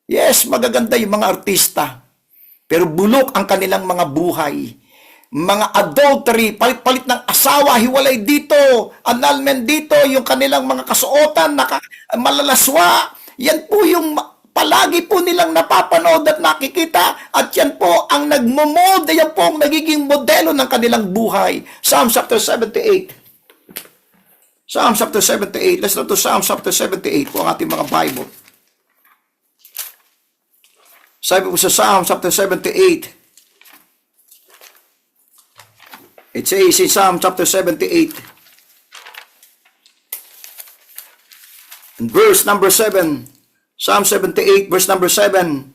A: Yes, magaganda yung mga artista. Pero bulok ang kanilang mga buhay. Mga adultery, palit-palit ng asawa, hiwalay dito, annulment dito, yung kanilang mga kasuotan, malalaswa. Yan po yung palagi po nilang napapanood at nakikita. At yan po ang nagmomold, yan po ang nagiging modelo ng kanilang buhay. Psalm chapter 78. Psalm chapter 78. Let's go to Psalm chapter 78 po ang ating mga Bible. Sabi po sa Psalm chapter 78, it says in Psalm chapter 78, in verse number 7, Psalm 78, verse number 7,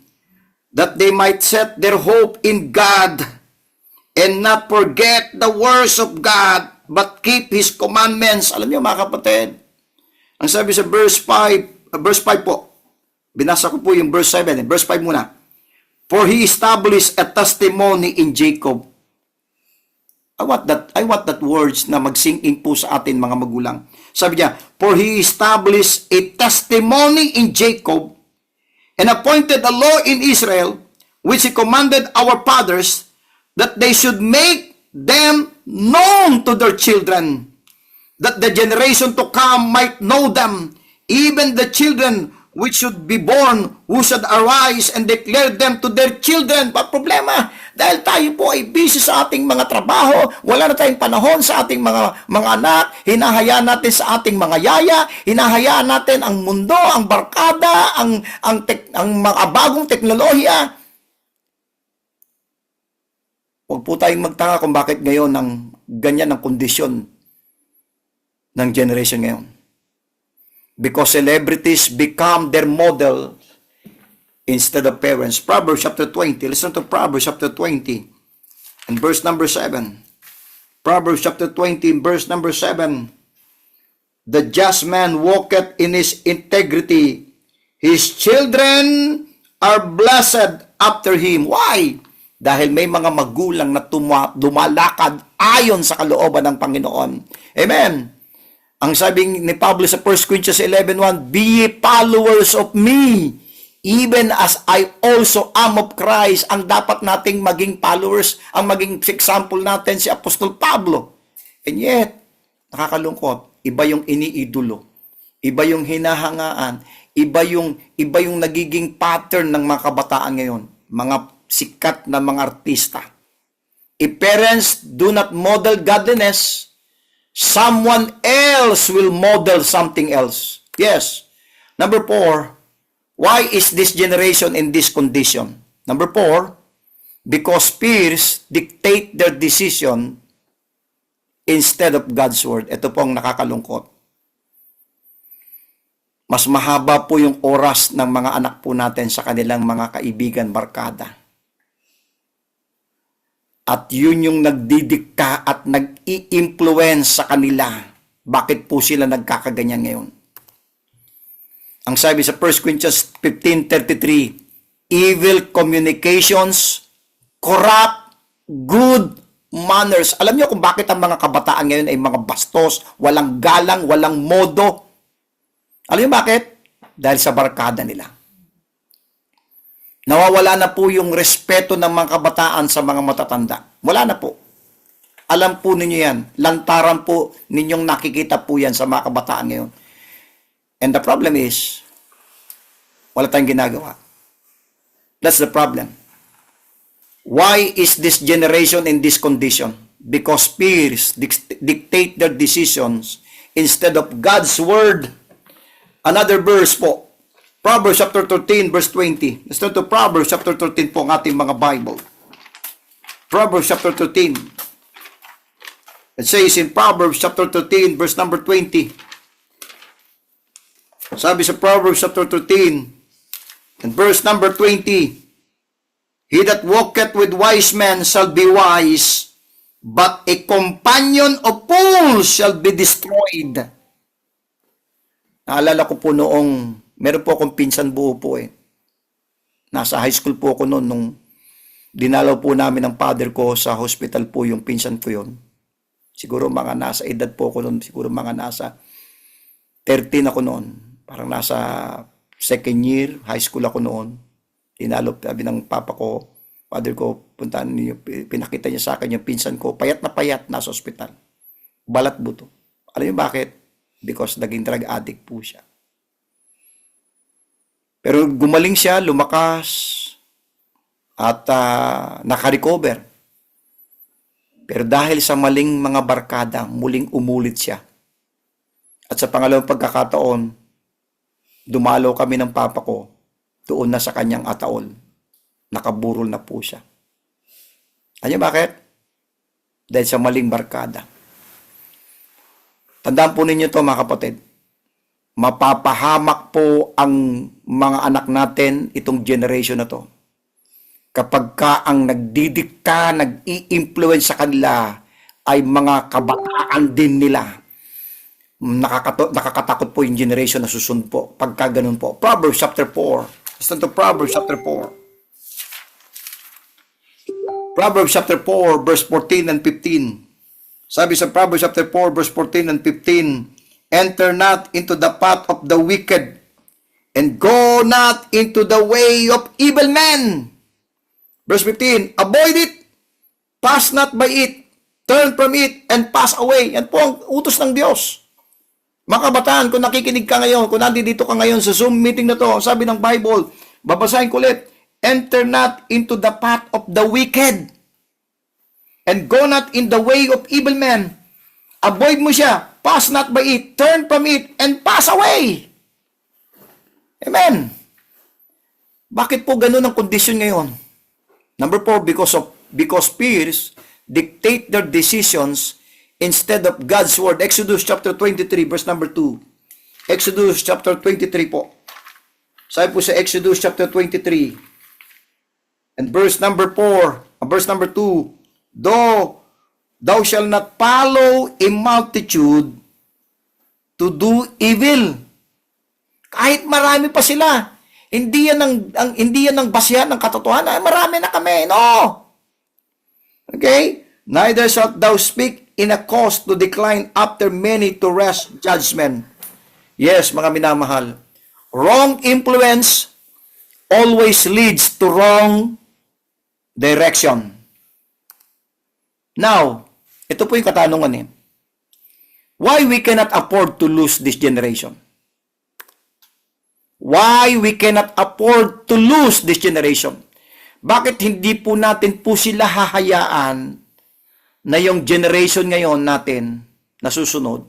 A: that they might set their hope in God and not forget the words of God, but keep His commandments. Alam niyo mga kapatid, ang sabi sa verse 5 po, binasa ko po yung verse 7, verse 5 muna. For He established a testimony in Jacob. I want that words na mag-sink in po sa atin mga magulang. Sabi niya, for He established a testimony in Jacob and appointed a law in Israel, which He commanded our fathers, that they should make them known to their children, that the generation to come might know them, even the children which should be born, who should arise and declare them to their children. Pa problema, dahil tayo po ay busy sa ating mga trabaho, wala na tayong panahon sa ating mga anak, hinahayaan natin sa ating mga yaya, hinahayaan natin ang mundo, ang barkada, ang mga bagong teknolohiya. Huwag po tayong magtaka kung bakit ngayon ganyan ang kondisyon ng generation ngayon. Because celebrities become their model instead of parents. Proverbs chapter 20. Listen to Proverbs chapter 20 and verse number 7. Proverbs chapter 20 verse number 7. The just man walketh in his integrity. His children are blessed after him. Why? Dahil may mga magulang na dumalakad ayon sa kalooban ng Panginoon. Amen. Ang sabi ni Pablo sa 1 Corinthians 11:1, be ye followers of me, even as I also am of Christ. Ang dapat nating maging followers, ang maging example natin si Apostol Pablo. And yet, nakakalungkot, iba yung iniidolo, iba yung hinahangaan, iba yung nagiging pattern ng mga kabataan ngayon, mga sikat na mga artista. If parents do not model godliness, someone else will model something else. Yes. Number 4, why is this generation in this condition? Number 4, because peers dictate their decision instead of God's word. Ito po ang nakakalungkot. Mas mahaba po yung oras ng mga anak po natin sa kanilang mga kaibigan, barkada. At yun yung nagdidikta at nag-i-influence sa kanila. Bakit po sila nagkakaganyan ngayon? Ang sabi sa 1 Corinthians 15:33, evil communications corrupt good manners. Alam niyo kung bakit ang mga kabataan ngayon ay mga bastos, walang galang, walang modo? Alam niyo bakit? Dahil sa barkada nila. Nawawala na po yung respeto ng mga kabataan sa mga matatanda. Wala na po. Alam po ninyo yan. Lantaran po ninyong nakikita po yan sa mga kabataan ngayon. And the problem is, wala tayong ginagawa. That's the problem. Why is this generation in this condition? Because peers dictate their decisions instead of God's word. Another verse po. Proverbs chapter 13 verse 20. Let's turn to Proverbs chapter 13 po ang ating mga Bible. Proverbs chapter 13. It says in Proverbs chapter 13 verse number 20. Sabi sa Proverbs chapter 13 and verse number 20. He that walketh with wise men shall be wise, but a companion of fools shall be destroyed. Naalala ko po noong meron po akong pinsan buo po eh. Nasa high school po ako noon nung dinalaw po namin ng father ko sa hospital po yung pinsan ko yun. Siguro mga nasa edad po ako noon, siguro mga nasa 13 ako noon. Parang nasa second year, high school ako noon. Dinalaw sabi ng papa ko, father ko, puntaan niyo, pinakita niya sa akin yung pinsan ko, payat na payat, nasa hospital. Balat buto. Alam niyo bakit? Because naging drug addict po siya. Pero gumaling siya, lumakas, at nakarecover. Pero dahil sa maling mga barkada, muling umulit siya. At sa pangalawang pagkakataon, dumalaw kami ng papa ko, doon na sa kanyang ataol. Nakaburol na po siya. Ano bakit? Dahil sa maling barkada. Tandaan po ninyo ito mga kapatid. Mapapahamak po ang mga anak natin itong generation na to. Kapag ka ang nagdidikta, nag-i-influence sa kanila ay mga kabataan din nila. Nakakatakot po yung generation na susunod po. Pagka ganun po. Proverbs chapter 4. Listen to Proverbs chapter 4. Proverbs chapter 4 verse 14 and 15. Sabi sa Proverbs chapter 4 verse 14 and 15, enter not into the path of the wicked, and go not into the way of evil men. Verse 15, avoid it, pass not by it, turn from it, and pass away. Yan po ang utos ng Diyos. Mga kabataan, kung nakikinig ka ngayon, kung nandito ka ngayon sa Zoom meeting na to, sabi ng Bible, babasahin ko ulit, enter not into the path of the wicked, and go not in the way of evil men. Avoid mo siya, pass not by it, turn from it, and pass away. Amen. Bakit po ganun ang kondisyon ngayon? Number 4, because of because peers dictate their decisions instead of God's word. Exodus chapter 23, verse number 2. Exodus chapter 23 po. Sabi po sa Exodus chapter 23 and verse number 4, verse number 2, though thou shalt not follow a multitude to do evil. Kahit marami pa sila, hindi yan ang basihan ng katotohanan. Marami na kami. No. Okay? Neither shalt thou speak in a cause to decline after many to wrest judgment. Yes, mga minamahal. Wrong influence always leads to wrong direction. Now, ito po yung katanungan eh. Why we cannot afford to lose this generation? Why we cannot afford to lose this generation? Bakit hindi po natin po sila hahayaan na yung generation ngayon natin na susunod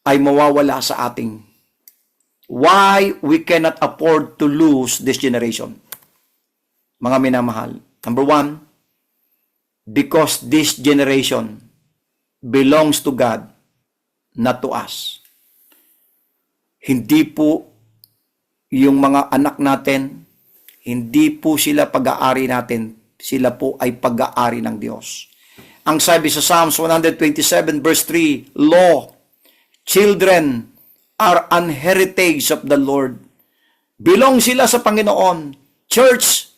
A: ay mawawala sa ating? Why we cannot afford to lose this generation? Mga minamahal. Number 1, because this generation belongs to God, not to us. Hindi po yung mga anak natin, hindi po sila pag-aari natin, sila po ay pag-aari ng Diyos. Ang sabi sa Psalms 127 verse 3, Law, children are an heritage of the Lord. Belong sila sa Panginoon. Church,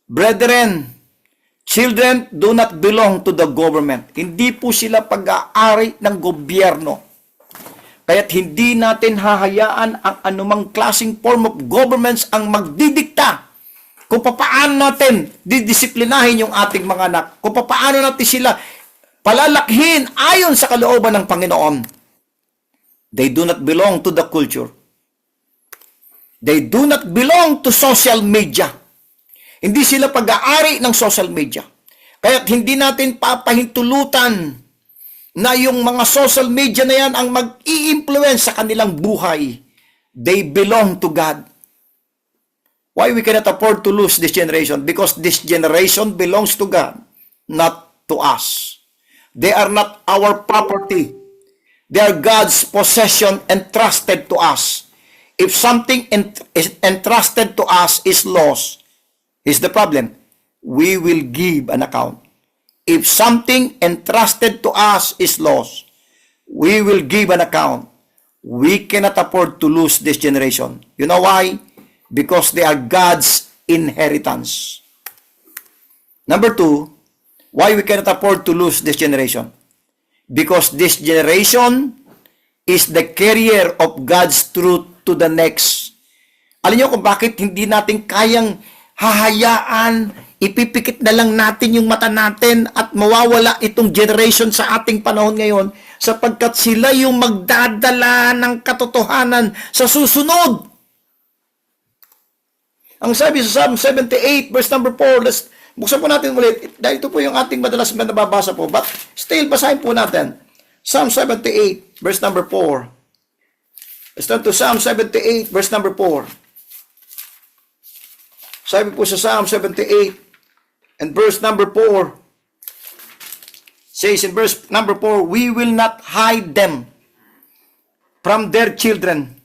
A: brethren, children do not belong to the government. Hindi po sila pag-aari ng gobyerno. Kaya't hindi natin hahayaan ang anumang klaseng form of governments ang magdidikta kung paano natin didisiplinahin yung ating mga anak, kung paano natin sila palalakhin ayon sa kalooban ng Panginoon. They do not belong to the culture. They do not belong to social media. Hindi sila pag-aari ng social media. Kaya't hindi natin papahintulutan na yung mga social media na yan ang mag-i-influence sa kanilang buhay. They belong to God. Why we cannot afford to lose this generation? Because this generation belongs to God, not to us. They are not our property. They are God's possession entrusted to us. If something is entrusted to us is lost, here's the problem. We will give an account. If something entrusted to us is lost, we will give an account. We cannot afford to lose this generation. You know why? Because they are God's inheritance. Number 2, why we cannot afford to lose this generation? Because this generation is the carrier of God's truth to the next. Alam niyo kung bakit hindi natin kayang hahayaan, ipipikit na lang natin yung mata natin at mawawala itong generation sa ating panahon ngayon sapagkat sila yung magdadala ng katotohanan sa susunod. Ang sabi sa Psalm 78 verse number 4, buksan po natin ulit dahil ito po yung ating madalas na nababasa po, but still basahin po natin Psalm 78 verse number 4. Let's turn to Psalm 78 verse number 4. Sabi po sa Psalm 78 and verse number 4, says in verse number 4, we will not hide them from their children,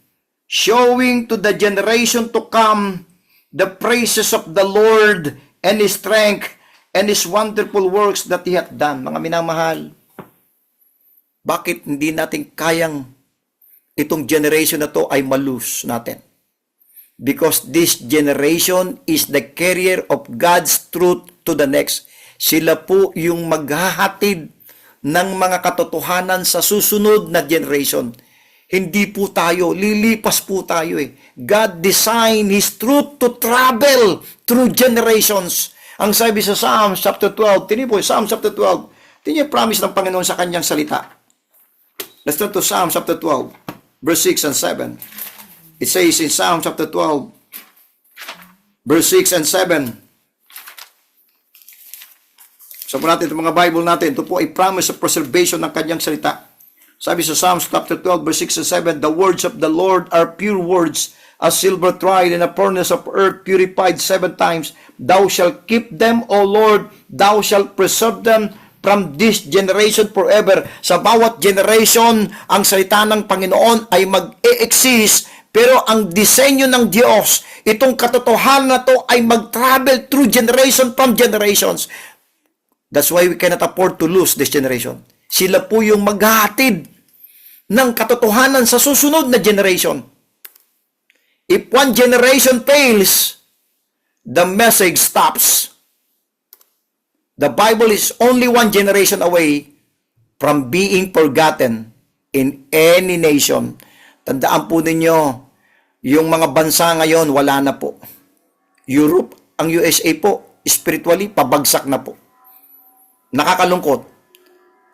A: showing to the generation to come the praises of the Lord and His strength and His wonderful works that He hath done. Mga minamahal, bakit hindi natin kayang itong generation na to ay malus natin? Because this generation is the carrier of God's truth to the next. Sila po yung maghahatid ng mga katotohanan sa susunod na generation. Hindi po tayo, lilipas po tayo eh. God designed His truth to travel through generations. Ang sabi sa Psalm chapter 12, tingnan po, Psalm chapter 12, tingnan yung promise ng Panginoon sa kanyang salita. Let's turn to Psalm chapter 12, verse 6 and 7. It says in Psalm chapter 12, verse 6 and 7. So po natin itong mga Bible natin. Ito po ay promise of preservation ng kanyang salita. Sabi sa Psalms chapter 12 verse 6 and 7, the words of the Lord are pure words, as silver tried in a furnace of earth, purified 7 times. Thou shalt keep them, O Lord, thou shalt preserve them from this generation forever. Sa bawat generation, ang salita ng Panginoon ay mag-e-exist, pero ang disenyo ng Diyos, itong katotohanan na to ay mag-travel through generation from generations. That's why we cannot afford to lose this generation. Sila po yung maghahatid ng katotohanan sa susunod na generation. If one generation fails, the message stops. The Bible is only one generation away from being forgotten in any nation. Tandaan po ninyo, yung mga bansa ngayon, wala na po. Europe, ang USA po, spiritually, pabagsak na po. Nakakalungkot.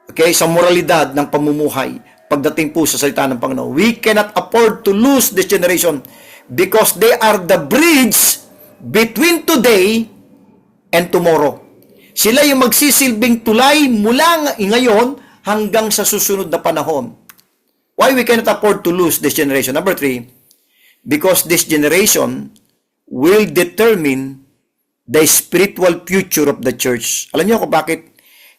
A: Okay, sa moralidad ng pamumuhay, pagdating po sa salita ng Panginoon. We cannot afford to lose this generation because they are the bridge between today and tomorrow. Sila yung magsisilbing tulay mula ngayon hanggang sa susunod na panahon. Why we cannot afford to lose this generation? Number 3, because this generation will determine the spiritual future of the church. Alam niyo kung bakit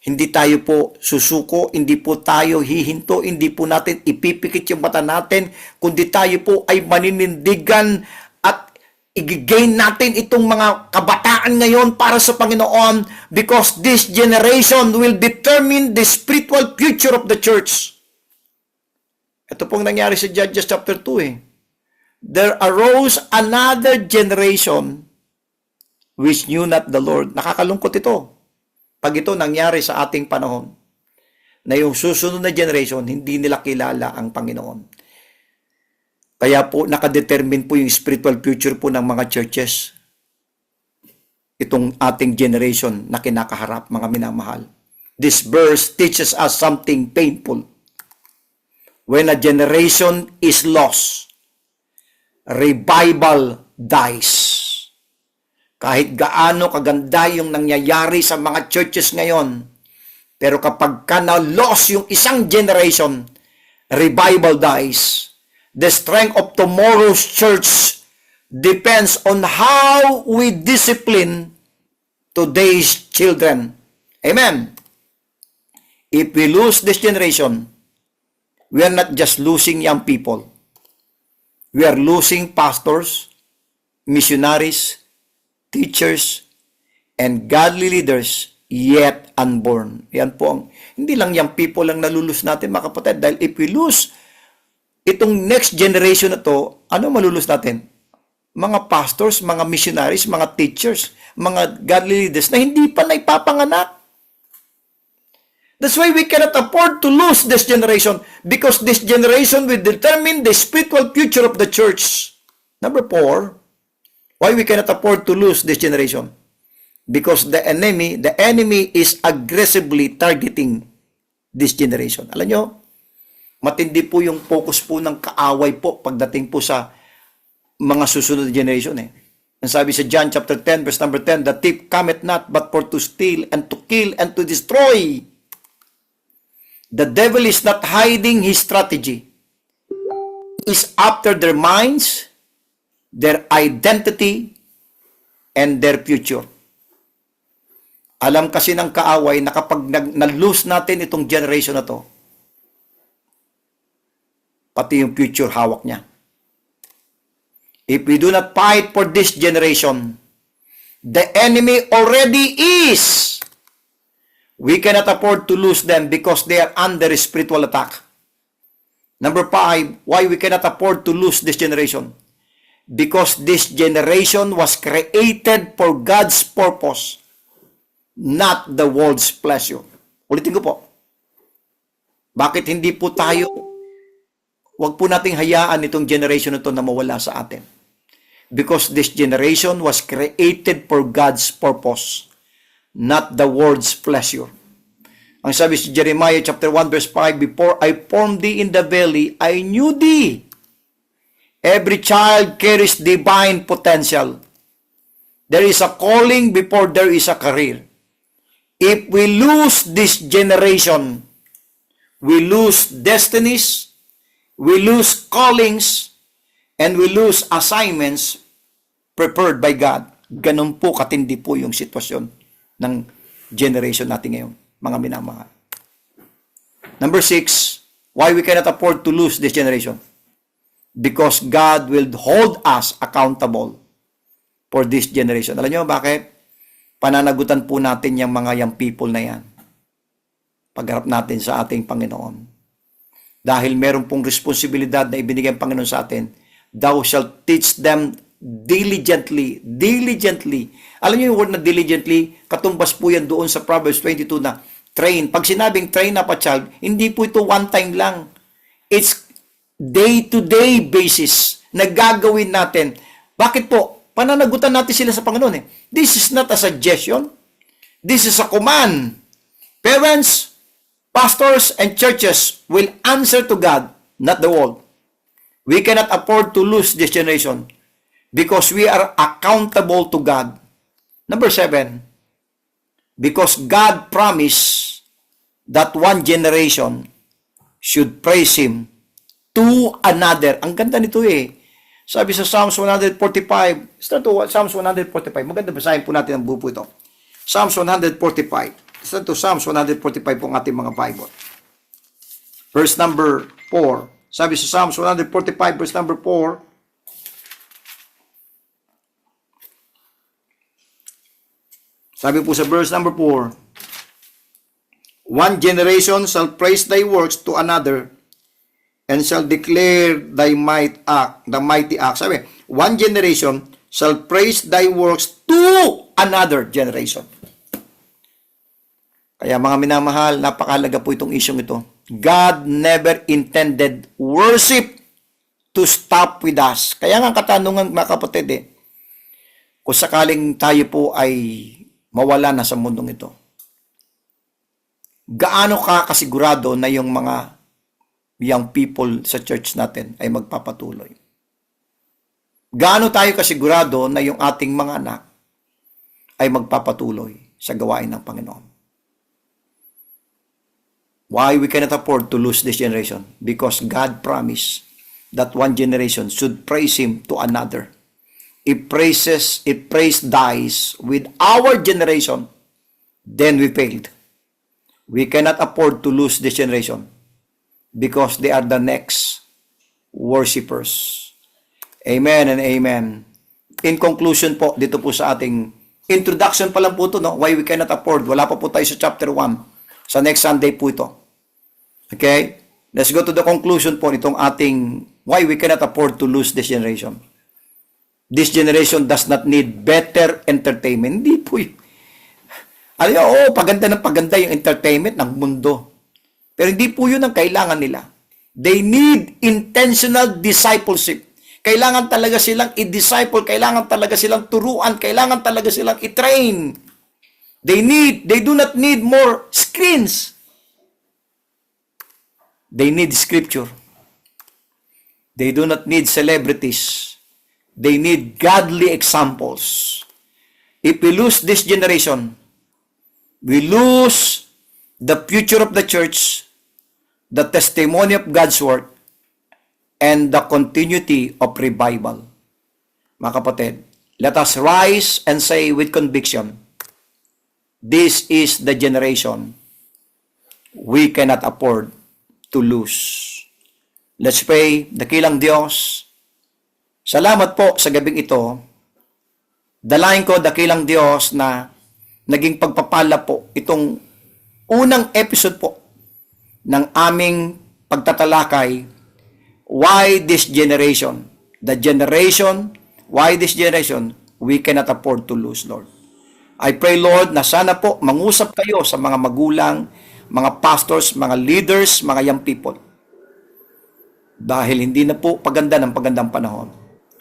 A: hindi tayo po susuko, hindi po tayo hihinto, hindi po natin ipipikit yung mata natin, kundi tayo po ay maninindigan at i-gain natin itong mga kabataan ngayon para sa Panginoon, because this generation will determine the spiritual future of the church. Ito pong nangyari sa Judges chapter 2 There arose another generation which knew not the Lord. Nakakalungkot ito. Pag ito nangyari sa ating panahon, na yung susunod na generation, hindi nila kilala ang Panginoon. Kaya po, nakadetermine po yung spiritual future po ng mga churches. Itong ating generation na kinakaharap, mga minamahal. This verse teaches us something painful. When a generation is lost, revival dies. Kahit gaano kaganda yung nangyayari sa mga churches ngayon, pero kapag ka na-lost yung isang generation, revival dies. The strength of tomorrow's church depends on how we discipline today's children. Amen. If we lose this generation, we are not just losing young people. We are losing pastors, missionaries, teachers, and godly leaders yet unborn. Yan po ang, hindi lang young people lang nalulus natin, mga kapatid. Dahil if we lose itong next generation na to, ano malulus natin? Mga pastors, mga missionaries, mga teachers, mga godly leaders na hindi pa naipapanganak. That's why we cannot afford to lose this generation, because this generation will determine the spiritual future of the church. Number 4, why we cannot afford to lose this generation? Because the enemy is aggressively targeting this generation. Alam nyo, matindi po yung focus po ng kaaway po pagdating po sa mga susunod na generation. Ang sabi sa John chapter 10 verse number 10, the thief cometh not but for to steal and to kill and to destroy. The devil is not hiding his strategy. He is after their minds, their identity, and their future. Alam kasi ng kaaway na kapag na-lose natin itong generation na to, pati yung future hawak niya. If we do not fight for this generation, the enemy already is. We cannot afford to lose them because they are under spiritual attack. Number 5, why we cannot afford to lose this generation? Because this generation was created for God's purpose, not the world's pleasure. Ulitin ko po. Bakit hindi po tayo, wag po nating hayaan itong generation na ito na mawala sa atin. Because this generation was created for God's purpose, not the world's pleasure. Ang sabi si Jeremiah chapter 1 verse 5, before I formed thee in the belly, I knew thee. Every child carries divine potential. There is a calling before there is a career. If we lose this generation, we lose destinies, we lose callings, and we lose assignments prepared by God. Ganun po katindi po yung sitwasyon ng generation natin ngayon, mga minamahal. Number 6, why we cannot afford to lose this generation? Because God will hold us accountable for this generation. Alam nyo bakit? Pananagutan po natin yung mga young people na yan. Pagharap natin sa ating Panginoon. Dahil meron pong responsibilidad na ibinigay ang Panginoon sa atin, thou shalt teach them diligently. Diligently. Alam niyo yung word na diligently? Katumbas po yan doon sa Proverbs 22 na train. Pag sinabing train up a child, hindi po ito one time lang. It's day-to-day basis na gagawin natin. Bakit po? Pananagutan natin sila sa Panginoon eh. This is not a suggestion. This is a command. Parents, pastors, and churches will answer to God, not the world. We cannot afford to lose this generation because we are accountable to God. Number 7, because God promised that one generation should praise Him to another. Ang ganda nito eh. Sabi sa Psalms 145, start to Psalms 145. Maganda basahin po natin ang buo po ito. Psalms 145. Start to Psalms 145 po ang ating mga Bible. Verse number 4. Sabi sa Psalms 145, verse number 4, sabi po sa verse number 4, one generation shall praise thy works to another, and shall declare thy the mighty act. Sabi, one generation shall praise thy works to another generation. Kaya mga minamahal, napakahalaga po itong isyong ito. God never intended worship to stop with us. Kaya nga katanungan mga kapatid kung sakaling tayo po ay mawala na sa mundong ito, gaano ka kasigurado na yung mga young people sa church natin ay magpapatuloy? Gaano tayo kasigurado na yung ating mga anak ay magpapatuloy sa gawain ng Panginoon? Why we cannot afford to lose this generation? Because God promised that one generation should praise Him to another. If praise dies with our generation, then we failed. We cannot afford to lose this generation because they are the next worshipers. Amen and amen. In conclusion po, dito po sa ating introduction pa lang po ito, no? Why we cannot afford. Wala pa po tayo sa chapter 1. Sa next Sunday po ito. Okay? Let's go to the conclusion po nitong ating why we cannot afford to lose this generation. This generation does not need better entertainment. Hindi po yun. Paganda ng paganda yung entertainment ng mundo. Pero hindi po yun ang kailangan nila. They need intentional discipleship. Kailangan talaga silang i-disciple, kailangan talaga silang turuan, kailangan talaga silang i-train. They do not need more screens. They need scripture. They do not need celebrities. They need godly examples. If we lose this generation, we lose the future of the church, the testimony of God's word, and the continuity of revival. Mga kapatid, let us rise and say with conviction, this is the generation we cannot afford to lose. Let's pray. Dakilang Diyos, salamat po sa gabing ito. Dalain ko, dakilang Diyos, na naging pagpapala po itong unang episode po ng aming pagtatalakay, why this generation, why this generation, we cannot afford to lose, Lord. I pray, Lord, na sana po mangusap kayo sa mga magulang, mga pastors, mga leaders, mga young people. Dahil hindi na po paganda ng pagandang panahon.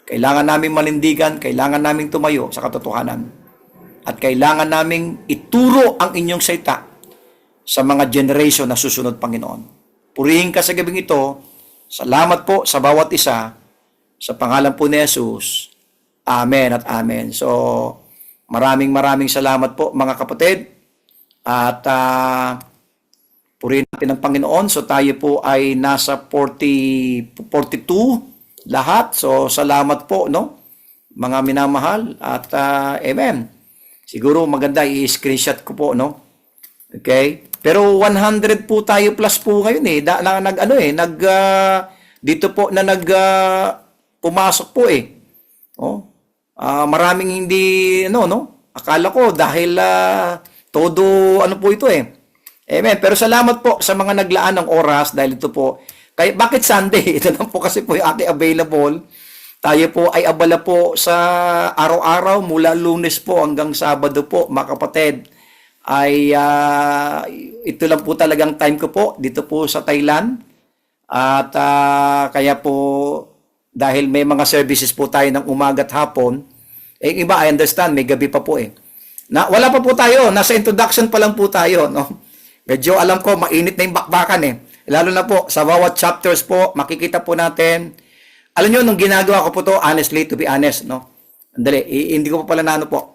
A: Kailangan naming manindigan, kailangan naming tumayo sa katotohanan. At kailangan naming ituro ang inyong salita sa mga generation na susunod, Panginoon. Purihin ka sa gabing ito. Salamat po sa bawat isa. Sa pangalan po ni Jesus. Amen at amen. So, maraming salamat po mga kapatid. At Purihin natin ang Panginoon. So tayo po ay nasa 42 lahat. So salamat po, no? Mga minamahal. At amen. Siguro maganda i-screenshot ko po, no? Okay? Pero 100 po tayo plus po ngayon eh. Dito po na pumasok po eh. Oh. Maraming hindi no? Akala ko dahil todo ano po ito eh. Amen. Pero salamat po sa mga naglaan ng oras dahil ito po. Bakit Sunday? Ito lang po kasi po yung ating available. Tayo po ay abala po sa araw-araw mula Lunes po hanggang Sabado po, mga kapatid. Ay ito lang po talagang time ko po dito po sa Thailand. At kaya po dahil may mga services po tayo ng umaga at hapon, iba I understand, may gabi pa po eh. Wala pa po tayo, nasa introduction pa lang po tayo, no? Medyo alam ko, mainit na yung bakbakan eh. Lalo na po, sa bawat chapters po, makikita po natin. Alam nyo, nung ginagawa ko po to, honestly, to be honest, no? Andali, hindi ko pa pala po.